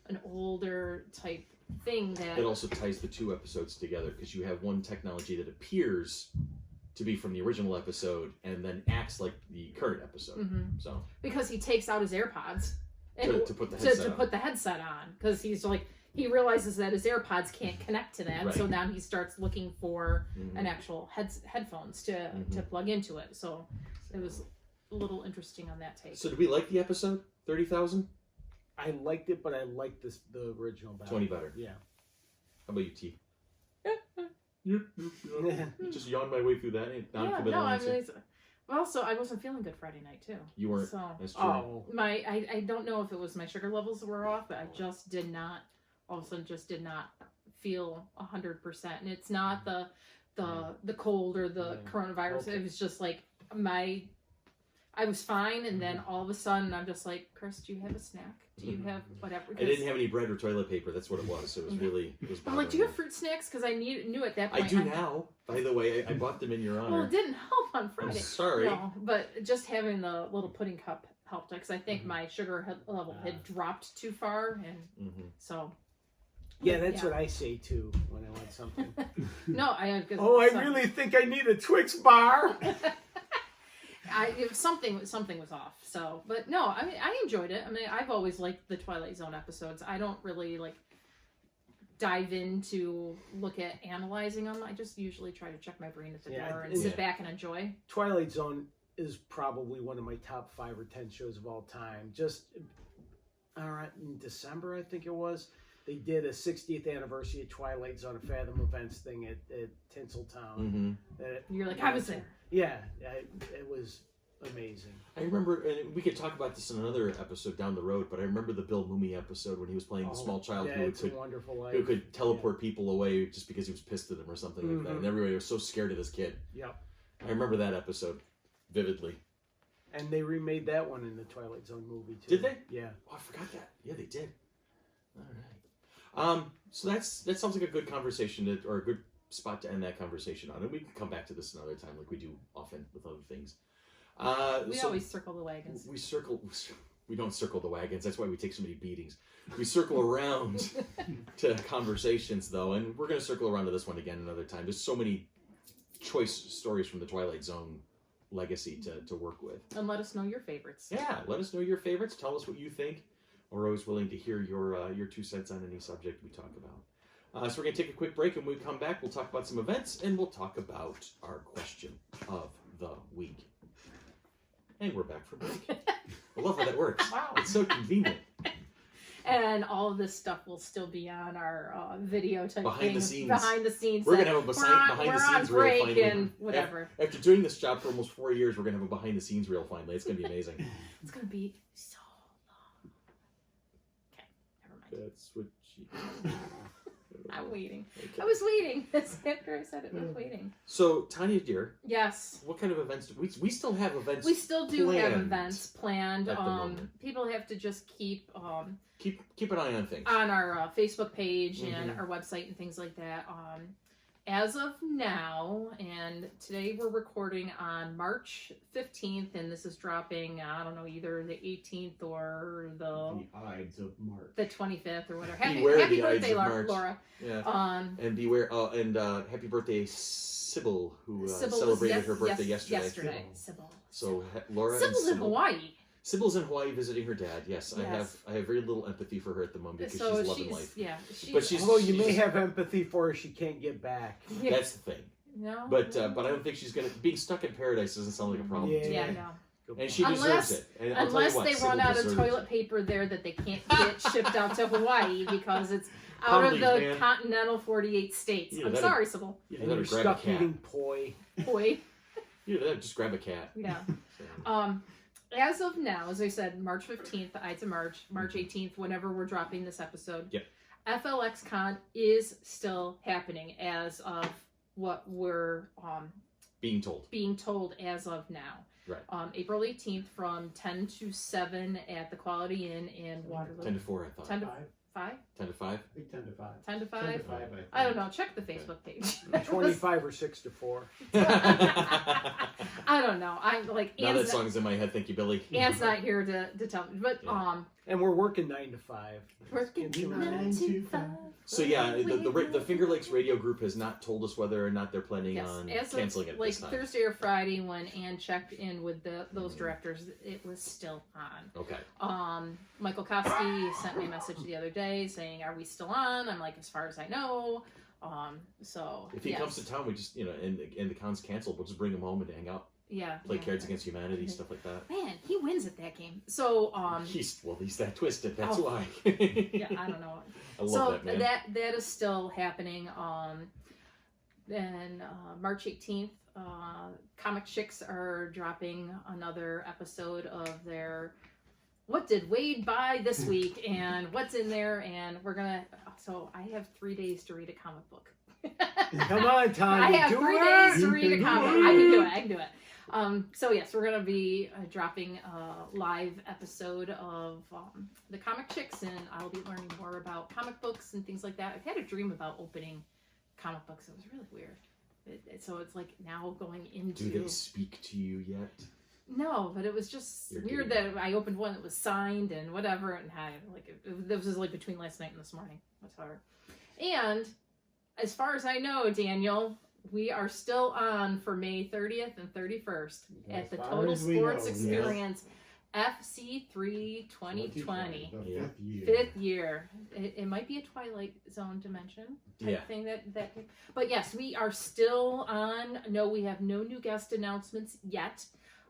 an older type thing that it also ties the two episodes together, because you have one technology that appears to be from the original episode and then acts like the current episode. So because he takes out his AirPods and to put the headset on. put the headset on, because he's like, he realizes that his AirPods can't connect to that, so now he starts looking for an actual headphones to plug into it. So it was a little interesting on that take. So did we like the episode 30,000? I liked it, but I liked the original better. 20 better. Yeah. How about you, T? Just yawned my way through that. So I wasn't feeling good Friday night too. You weren't. So That's true. I don't know if it was my sugar levels were off, but I just did not. All of a sudden, just did not feel 100%. And it's not the cold or the coronavirus. Okay. It was just like I was fine, and then all of a sudden I'm just like, Chris, do you have a snack? Do you have whatever? I didn't have any bread or toilet paper. That's what it was. So it was really. I'm like, do you have fruit snacks? Because I knew at that point. I do now. By the way, I bought them in your honor. Well, it didn't help on Friday. I'm sorry. No, but just having the little pudding cup helped, because I think my sugar level had dropped too far, and so. Yeah, that's what I say too when I want something. No, I really think I need a Twix bar. Something was off. So, but no, I mean, I enjoyed it. I mean, I've always liked the Twilight Zone episodes. I don't really like dive in to look at analyzing them. I just usually try to check my brain at the door and sit back and enjoy. Twilight Zone is probably one of my top 5 or 10 shows of all time. Just in December, I think it was, they did a 60th anniversary of Twilight Zone, a Fathom Events thing at Tinseltown. You're like, I was there. Yeah, it was amazing. I remember, and we could talk about this in another episode down the road, but I remember the Bill Mumy episode when he was playing the small child who could teleport people away just because he was pissed at them or something like that. And everybody was so scared of this kid. Yep. I remember that episode vividly. And they remade that one in the Twilight Zone movie too. Did they? Yeah. Oh, I forgot that. Yeah, they did. All right. So that sounds like a good conversation or a good spot to end that conversation on, and we can come back to this another time like we do often with other things. We always circle the wagons. We don't circle the wagons. That's why we take so many beatings. We circle around to conversations, though, and we're going to circle around to this one again another time. There's so many choice stories from the Twilight Zone legacy to work with. And let us know your favorites. Yeah, let us know your favorites. Tell us what you think. We're always willing to hear your 2 cents on any subject we talk about. So we're going to take a quick break, and when we come back, we'll talk about some events, and we'll talk about our question of the week. And we're back for break. I love how that works. Wow. It's so convenient. And all of this stuff will still be on our video type Behind the scenes. Behind the scenes. We're going to have a behind the scenes reel break finally. And whatever. After doing this job for almost 4 years, we're going to have a behind the scenes reel finally. It's going to be amazing. It's going to be so long. Okay, never mind. That's what she... I'm waiting. Okay. I was waiting. After I said it, I was waiting. So, Tanya, dear, Yes. what kind of events? We still have events. We still do have planned events planned. at the moment. People have to just keep keep an eye on things. on our Facebook page and Mhm. our website and things like that. As of now, and today we're recording on March 15th, and this is dropping, I don't know, either the 18th or The Ides of March. the 25th or whatever. Happy Beware the birthday, Ides of March. Laura. Yeah. And beware. And happy birthday, Sybil, who Sybil celebrated was her birthday yesterday. Yesterday. Sybil. So Laura Sybil's and in Hawaii. Sybil's in Hawaii visiting her dad. Yes, Yes. I have very little empathy for her at the moment because So she's loving life. Yeah. But she's- Although you may have empathy for her, she can't get back. Yeah. That's the thing. No. But I don't think she's gonna. Being stuck in paradise doesn't sound like a problem. Yeah. to me. Yeah, no. And she Unless- deserves it. And I'll tell you Unless what, they Sybil run out of deserves toilet it. paper there that they can't get shipped out to Hawaii because it's out of Humbly, the man. continental 48 states. Yeah, I'm that'd- sorry, Sybil. You And better you're grab a stuck cat. eating poi. Boy. You better just grab a cat. Yeah. So, As of now, as I said, March 15th, the Ides of March, March 18th, whenever we're dropping this episode. Yep. FLXCon is still happening as of what we're being told. being told as of now. Right. April 18th from 10 to 7 at the Quality Inn in Waterloo. 10 to 4, I thought. 10 to 5? 5? 10 to 5? I think 10 to 5. 10 to 5? 10 to 5, I think. I don't know. Check the Facebook page. 25 or 6 to 4. I don't know. I'm like Now that Anne's, song's in my head. Thank you, Billy. Anne's not here to tell me, but Yeah. And we're working 9 to 5. working Give me 9 to 5. So yeah, the Finger Lakes radio group has not told us whether or not they're planning Yes, on as canceling of it like this time. Thursday or Friday when Anne checked in with those directors, it was still on. Okay. Michael Kosky sent me a message the other day saying, "Are we still on?" I'm like, "As far as I know." So If he yes. comes to town, we just and the con's canceled, we'll just bring him home and hang out, yeah, play yeah. Cards Against Humanity, stuff like that. Man, he wins at that game. So He's that twisted. That's Oh. why. yeah, I don't know. I love So that man. that is still happening. Then March 18th, Comic Chicks are dropping another episode of their "What Did Wade Buy This Week" and what's in there, and we're gonna. So I have 3 days to read a comic book. Come on, Tanya. I have do 3 it. days to You read a can comic do book. it. I can do it. So yes, we're gonna be dropping a live episode of the Comic Chicks, and I'll be learning more about comic books and things like that. I've had a dream about opening comic books. It was really weird. So it's like now going into. Do they speak to you yet? No, but it was just You're weird getting that I opened one that was signed and whatever, and had like it was like between last night and this morning. Whatever. And as far as I know, Daniel, we are still on for May 30th and 31st at the As far Total as we Sports know, yes. Experience FC3 2020. The Yeah. 5th year. 5th year. It might be a Twilight Zone dimension type Yeah. thing that. But yes, we are still on. No, we have no new guest announcements yet.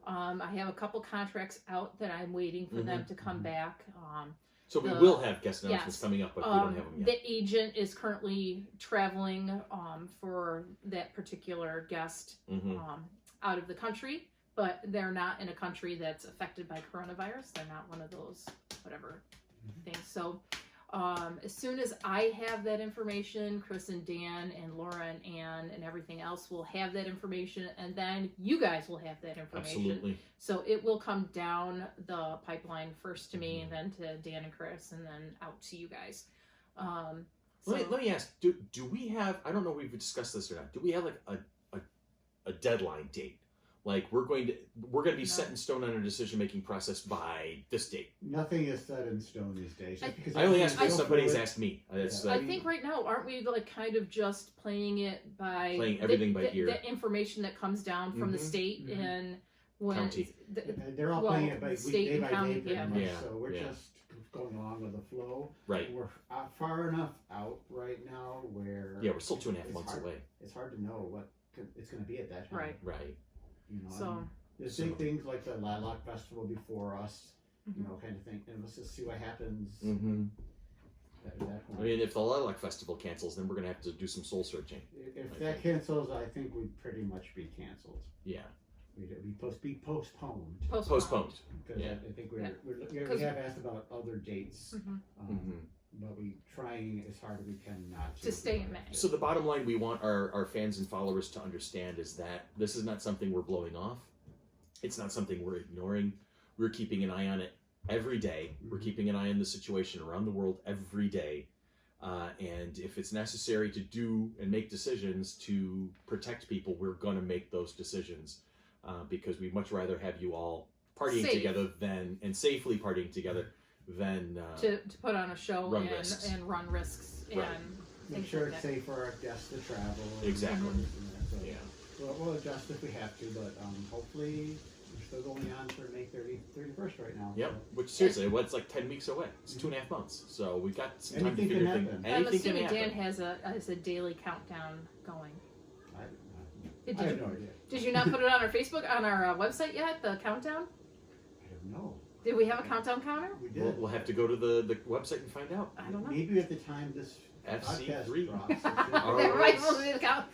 I have a couple contracts out that I'm waiting for them to come back. So we The- will have guest announcements yes. coming up, but we don't have them yet. The agent is currently traveling for that particular guest Mhm. out of the country, but they're not in a country that's affected by coronavirus. They're not one of those whatever things. So as soon as I have that information, Chris and Dan and Laura and Ann and everything else will have that information, and then you guys will have that information. Absolutely. So it will come down the pipeline first to me, and then to Dan and Chris, and then out to you guys. Let me ask, do we have, I don't know if we've discussed this or not, do we have like a deadline date? Like we're going to be set in stone on our decision making process by this date. Nothing is set in stone these days. Because I only ask because everything's so somebody's fluid. asked me. That's, I think right now, aren't we like kind of just playing it by Playing everything by ear. The information that comes down from the Mhm. state Mhm. and when County. And they're all well, playing it by state day and by county, day, pretty yeah. much. Yeah, So we're yeah. just going along with the flow. right. We're far enough out right now where Yeah, we're still 2.5 it's months hard- away. It's hard to know what it's going to be at that time. Right. Right. You know, So- and there's So- big things like the Lilac Festival before us, Mhm. you know, kind of thing. And let's just see what happens Mm-hmm. at that point. I mean, if the Lilac Festival cancels, then we're gonna have to do some soul searching. If I that think. cancels, I think we'd pretty much be canceled. Yeah. Be postponed. Postponed. Because Yeah. I think Yeah. we 'Cause- have asked about other dates. Mhm. Mm-hmm. but we trying as hard as we can not To stay in May. So the bottom line we want our fans and followers to understand is that this is not something we're blowing off. It's not something we're ignoring. We're keeping an eye on it every day. We're keeping an eye on the situation around the world every day. And if it's necessary to do and make decisions to protect people, we're going to make those decisions because we'd much rather have you all partying Safe. together and safely partying together than to put on a show run risks. and run risks Right. and Make things sure like it's that. safe for our guests to travel. Exactly. And so Yeah. we'll adjust if we have to, but hopefully we're still going on for May 31st right now. Yep. So Which seriously, well, it's like 10 weeks away. It's 2.5 months. So we've got some time Anything to can figure things. happen. I'm Anything can assuming happen. Dan has a daily countdown going. I have no idea. Did you not put it on our Facebook, on our website yet, the countdown? I don't know. Did we have a countdown counter? We did. We'll have to go to the website and find out. I don't know. Maybe at the time this podcast FC3. drops. All That right. right, we'll do the count.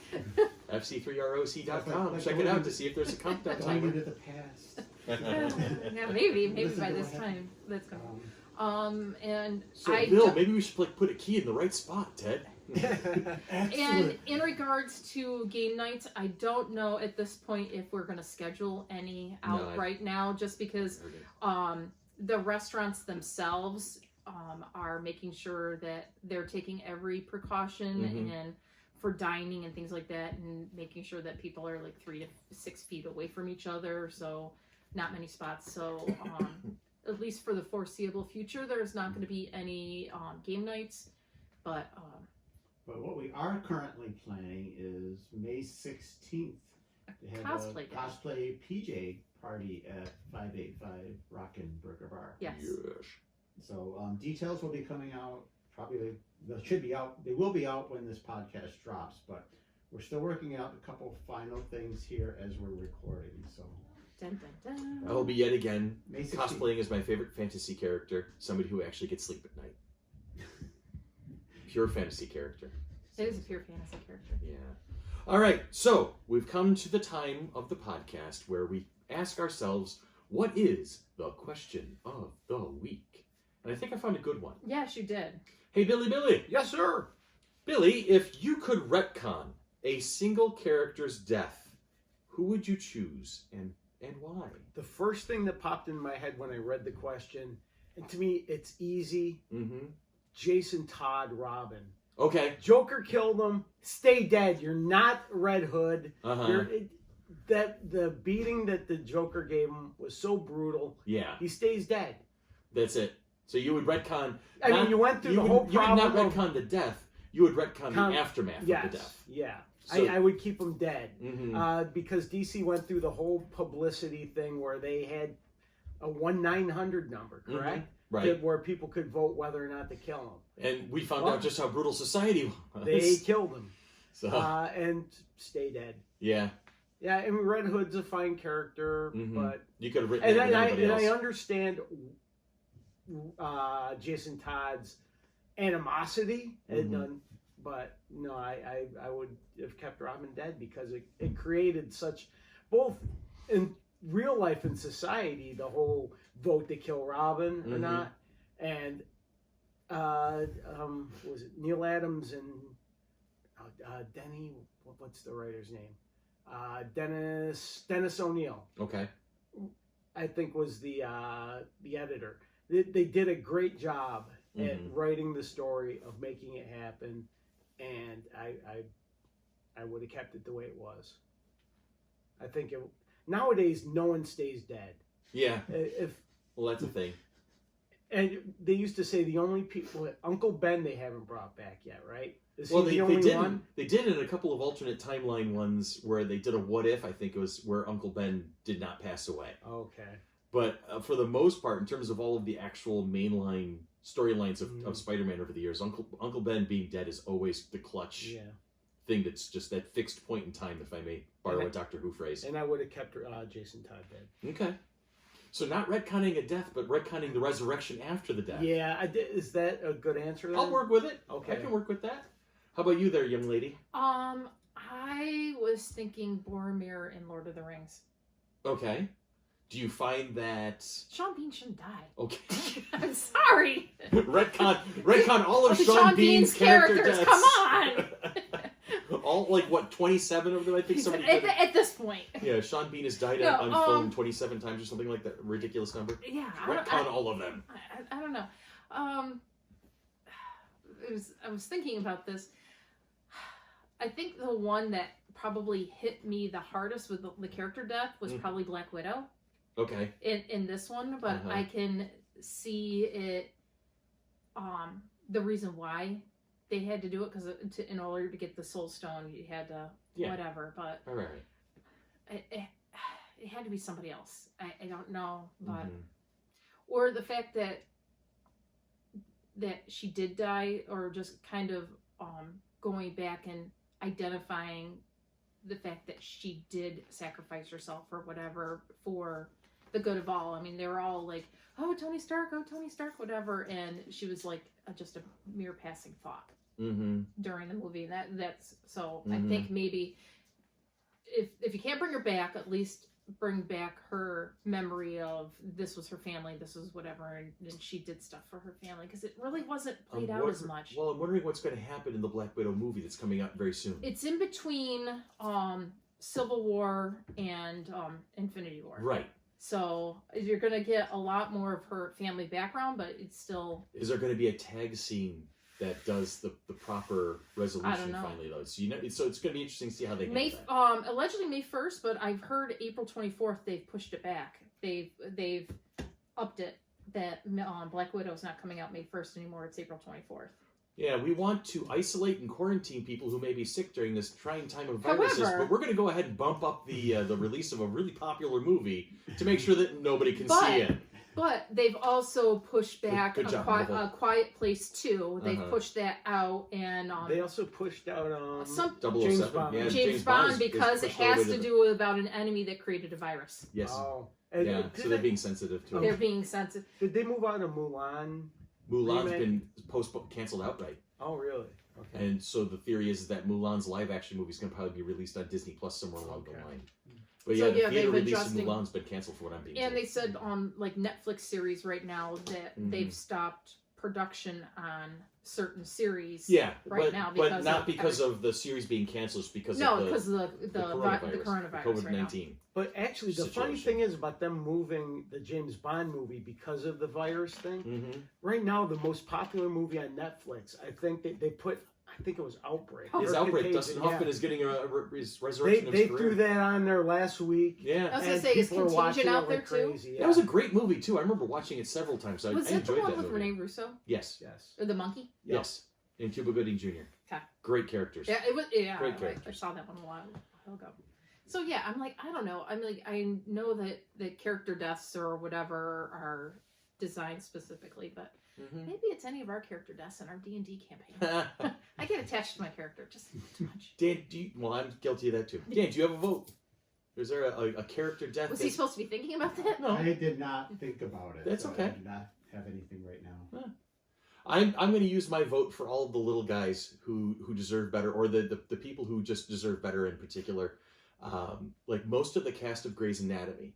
FC3ROC.com. Like Check the it out one- to see if there's a countdown Going timer. into the past. Yeah, maybe Listen by to this what happened. time that's going. And So, I Bill, don't- maybe we should put a key in the right spot, Ted. And Excellent. in regards to game nights, I don't know at this point if we're going to schedule any out No, right now, just because the restaurants themselves are making sure that they're taking every precaution Mhm. and for dining and things like that, and making sure that people are like 3 to 6 feet away from each other. So not many spots. So at least for the foreseeable future, there's not going to be any game nights, but. But what we are currently planning is May 16th to have Cosplay a day. cosplay PJ party at 585 Rockin' Burger Bar. Yes. So details will be coming out. Probably they should be out. They will be out when this podcast drops. But we're still working out a couple final things here as we're recording. So Dun, dun, dun. I will be yet again May 16th. cosplaying as my favorite fantasy character, somebody who actually gets sleep at night. Pure fantasy character. It is a pure fantasy character. Yeah. All right, so we've come to the time of the podcast where we ask ourselves, what is the question of the week? And I think I found a good one. Yes, you did. Hey, Billy. Yes, sir. Billy, if you could retcon a single character's death, who would you choose and why? The first thing that popped in my head when I read the question, and to me, it's easy. Mm-hmm. Jason Todd Robin. Okay. Joker killed him. Stay dead. You're not Red Hood. Uh-huh. The beating that the Joker gave him was so brutal. Yeah, He stays dead. that's it. So you would retcon... I mean, you went through the whole You would problem. not retcon the death. You would retcon the aftermath Yes, of the death. yeah. So- I would keep him dead. Mm-hmm. Because DC went through the whole publicity thing where they had a 1-900 number, correct? Right. Where people could vote whether or not to kill him. And we found out just how brutal society was. They killed him. So, And stay dead. yeah. Yeah, I mean, Red Hood's a fine character, Mhm. but... You could have written it with anybody else. I understand Jason Todd's animosity, but no, I would have kept Robin dead because it created such, both in real life and society, the whole vote to kill Robin or not, and was it Neil Adams and Denny? What's the writer's name? Dennis O'Neil. Okay. I think was the editor. They did a great job at writing the story of making it happen, and I would have kept it the way it was. I think nowadays no one stays dead. Yeah. Well, that's a thing. And they used to say the only people, Uncle Ben, they haven't brought back yet, right? Is Well, he they the only did. one? They did in a couple of alternate timeline ones where they did a what if. I think it was where Uncle Ben did not pass away. Okay. But for the most part, in terms of all of the actual mainline storylines of Spider-Man over the years, Uncle Ben being dead is always the clutch thing. That's just that fixed point in time, if I may borrow a Doctor Who phrase. And I would have kept Jason Todd dead. Okay. So not retconning a death, but retconning the resurrection after the death. Yeah, is that a good answer then? I'll work with it. Okay. I can work with that. How about you there, young lady? I was thinking Boromir in Lord of the Rings. Okay. Do you find that Sean Bean shouldn't die. okay? I'm sorry. retcon all of The Sean Bean's character characters. deaths. Come on. All like what 27 of them? I think somebody. At this point. Yeah, Sean Bean has died No, on film 27 times or something like that. Ridiculous number. Yeah. Retcon all of them. I don't know. I was thinking about this. I think the one that probably hit me the hardest with the character death was probably Black Widow. Okay. In this one, but I can see it. The reason why they had to do it because in order to get the Soul Stone, you had to whatever. But all right. It had to be somebody else. I don't know, but or the fact that she did die, or just kind of going back and identifying the fact that she did sacrifice herself or whatever for the good of all. I mean, they were all like, oh, Tony Stark, whatever, and she was like just a mere passing thought during the movie. That's so. I think maybe if you can't bring her back, at least bring back her memory of this was her family, this was whatever, and she did stuff for her family, because it really wasn't played out as much. Well, I'm wondering what's going to happen in the Black Widow movie that's coming out very soon. It's in between Civil War and Infinity War. Right. So you're going to get a lot more of her family background, but it's still... Is there going to be a tag scene that does the proper resolution finally, though? So, so it's going to be interesting to see how they handle that. Allegedly May 1st, but I've heard April 24th they've pushed it back. They've upped it that Black Widow's not coming out May 1st anymore. It's April 24th. Yeah, we want to isolate and quarantine people who may be sick during this trying time of viruses, but we're going to go ahead and bump up the release of a really popular movie to make sure that nobody can see it. But they've also pushed back Good job, a Quiet Place 2. They've pushed that out, and they also pushed out some James Bond. Yeah, James Bond because it has to do about an enemy that created a virus. Yes. Oh. Yeah, so they're being sensitive to it. They're being sensitive. Did they move on to Mulan? Mulan's been canceled outright. Oh, really? Okay. And so the theory is that Mulan's live-action movie is going to probably be released on Disney Plus somewhere along the line. But so, the theater release of Mulan's been canceled for what I'm being told. And they said on like Netflix series right now that they've stopped production on certain series. Yeah, now, but not because of the series being canceled, it's because of the coronavirus COVID-19. Right, but actually, the funny thing is about them moving the James Bond movie because of the virus thing. Right now, the most popular movie on Netflix, I think they put. I think it was Outbreak. His Outbreak. Dustin Hoffman is getting his resurrection of his career. They threw that on there last week. Yeah. I was going to say, is Contagion out there too? Yeah. That was a great movie too. I remember watching it several times. I enjoyed that movie. Was that the one with Rene Russo? Yes. Or the monkey? Yep. Yes. And Cuba Gooding Jr. Okay. Great characters. Yeah, it was. Yeah, great characters. I saw that one a while ago. So yeah, I'm like, I don't know. I'm like, I know that the character deaths or whatever are designed specifically, but maybe it's any of our character deaths in our D&D campaign. I get attached to my character just too much. Dan, well, I'm guilty of that too. Dan, do you have a vote? Is there a character death? Was he supposed to be thinking about that? No. I did not think about it. That's okay. I do not have anything right now. Huh. I'm going to use my vote for all of the little guys who deserve better, or the people who just deserve better in particular. Like most of the cast of Grey's Anatomy,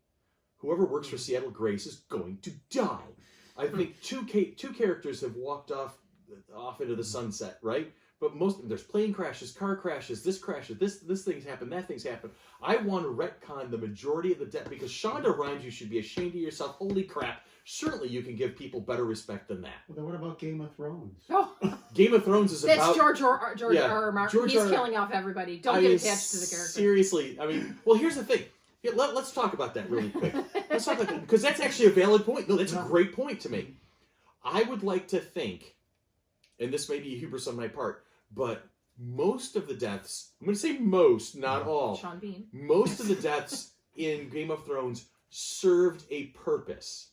whoever works for Seattle Grace is going to die. I think two characters have walked off into the sunset, right? But there's plane crashes, car crashes, this thing's happened, that thing's happened. I want to retcon the majority of the death because Shonda Rhimes, you should be ashamed of yourself. Holy crap! Certainly, you can give people better respect than that. Well, then what about Game of Thrones? Oh. Game of Thrones is That's about George R. Martin. He's killing off everybody. Don't get attached to the character. Seriously, I mean, well, here's the thing. Yeah, let's talk about that really quick. Let's talk about that because that's actually a valid point. No, that's a great point to make. I would like to think, and this may be a hubris on my part, but most of the deaths, I'm going to say most, not all. Sean Bean. Most of the deaths in Game of Thrones served a purpose.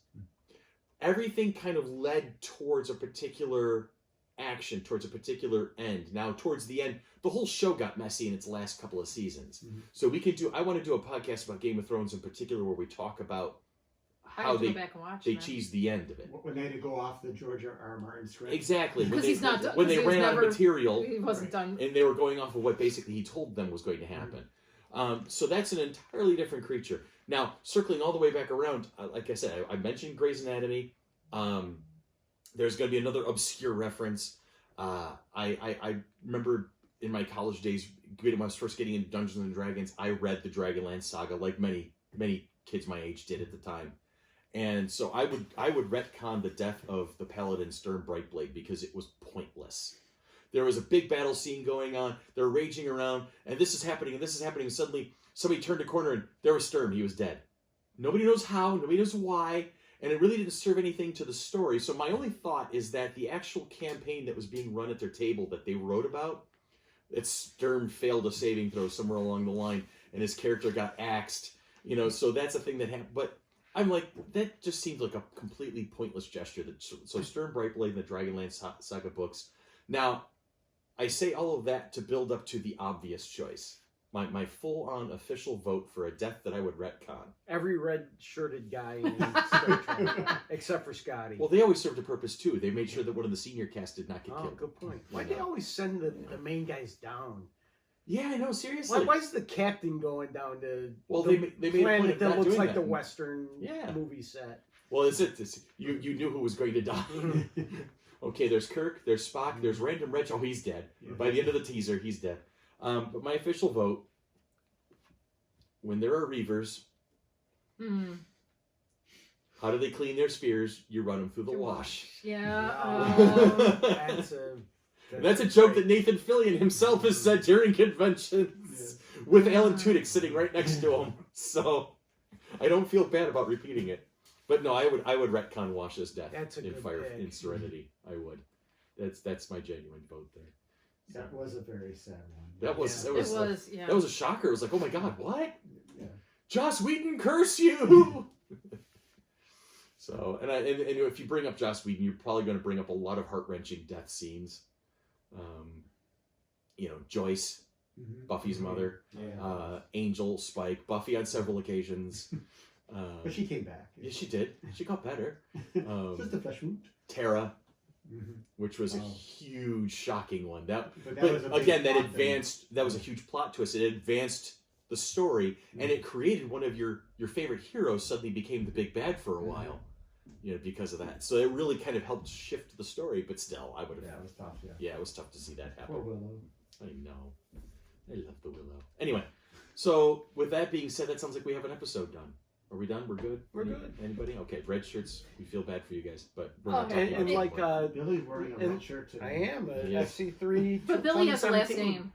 Everything kind of led towards a particular action, towards a particular end. Now, towards the end, the whole show got messy in its last couple of seasons. So I want to do a podcast about Game of Thrones in particular where we talk about how they cheesed the end of it. When they had to go off the George R. Martin script. Exactly. Because when they ran out of material. He wasn't done. And they were going off of what basically he told them was going to happen. So that's an entirely different creature. Now, circling all the way back around, like I said, I mentioned Grey's Anatomy. There's going to be another obscure reference. I remember in my college days, when I was first getting into Dungeons and Dragons, I read the Dragonlance saga like many kids my age did at the time. And so I would retcon the death of the Paladin Sturm Brightblade because it was pointless. There was a big battle scene going on. They're raging around, and this is happening, and this is happening. And suddenly, somebody turned a corner, and there was Sturm. He was dead. Nobody knows how. Nobody knows why. And it really didn't serve anything to the story. So my only thought is that the actual campaign that was being run at their table that they wrote about, that Sturm failed a saving throw somewhere along the line, and his character got axed. So that's a thing that happened. But I'm like, that just seems like a completely pointless gesture. So Sturm Brightblade and the Dragonlance Saga books. Now, I say all of that to build up to the obvious choice. My full-on official vote for a death that I would retcon. Every red-shirted guy in Star Trek, except for Scotty. Well, they always served a purpose, too. They made sure that one of the senior cast did not get killed. Good point. Why'd they always send the main guys down? Yeah, I know, seriously. Why is the captain going down to they made a point planet of that not looks doing like that. the Western movie set? Well, you knew who was going to die. Okay, there's Kirk, there's Spock, there's Random Wretch. Oh, he's dead. By the end of the teaser, he's dead. But my official vote, when there are Reavers, how do they clean their spears? You run them through the wash. Yeah. That's a joke that Nathan Fillion himself has said during conventions with Alan Tudyk sitting right next to him. So I don't feel bad about repeating it. But no, I would retcon Wash's death in in Serenity. I would. That's my genuine vote there. That was a very sad one. That was a shocker. It was like, oh my God, what? Yeah. Joss Whedon, curse you! So, and if you bring up Joss Whedon, you're probably going to bring up a lot of heart-wrenching death scenes. Joyce, Buffy's mother, Angel, Spike, Buffy on several occasions. But she came back. Yeah, she did. She got better. Just a flesh wound. Tara, which was a huge, shocking one. That was a huge plot twist. It advanced the story, and it created one of your favorite heroes suddenly became the big bad for a while. Because of that. So it really kind of helped shift the story, but still, I would have... Yeah, it was tough, Yeah, it was tough to see that happen. Poor Willow. I know. I love the Willow. Anyway, so with that being said, that sounds like we have an episode done. Are we done? We're good? Good. Anybody? Okay, red shirts, we feel bad for you guys, but we're not talking about it. Billy's wearing a red shirt today. I am, FC3. But Billy has a last name.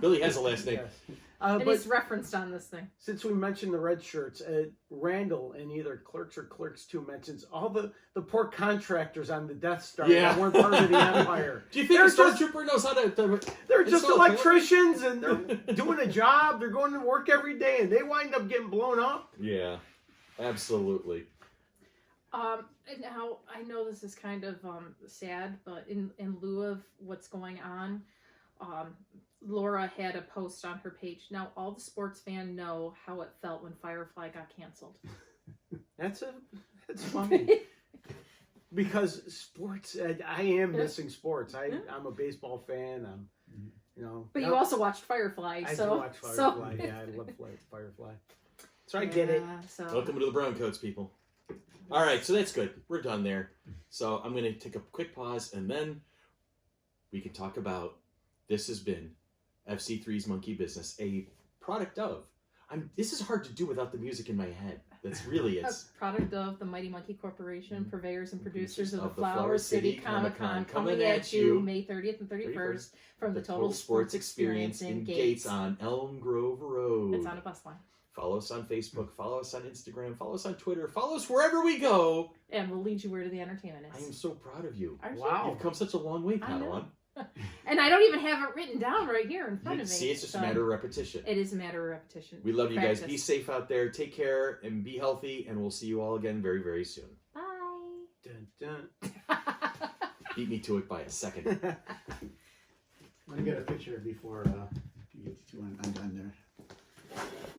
Billy has a last name. Yes. And it's referenced on this thing. Since we mentioned the red shirts, Randall in either Clerks or Clerks 2 mentions all the poor contractors on the Death Star that weren't part of the Empire. Do you think a stormtrooper knows how to... They're just electricians, and they're doing a job. They're going to work every day, and they wind up getting blown up. Yeah, absolutely. Now, I know this is kind of sad, but in lieu of what's going on, Laura had a post on her page. Now, all the sports fans know how it felt when Firefly got canceled. That's funny. Because sports, I am missing sports. I'm a baseball fan. But you also watched Firefly, I do watch Firefly. Yeah, I love Firefly. So I get it. So. Welcome to the Browncoats, people. All right, so that's good. We're done there. So I'm going to take a quick pause, and then we can talk about this has been FC3's Monkey Business, a product of. This is hard to do without the music in my head. That's really it. A product of the Mighty Monkey Corporation, purveyors and producers of the Flower City Comic-Con, coming at you May 30th and 31st from the Total Sports Experience in Gates on Elm Grove Road. It's on a bus line. Follow us on Facebook, follow us on Instagram, follow us on Twitter, follow us wherever we go. And we'll lead you where the entertainment is. I am so proud of you. Wow. You've come such a long way, Padawan. And I don't even have it written down right here in front of me. See, it's just a matter of repetition. It is a matter of repetition. We love you guys. Be safe out there. Take care and be healthy. And we'll see you all again very, very soon. Bye. Dun, dun. Beat me to it by a second. Let me get a picture before you get to I'm done there.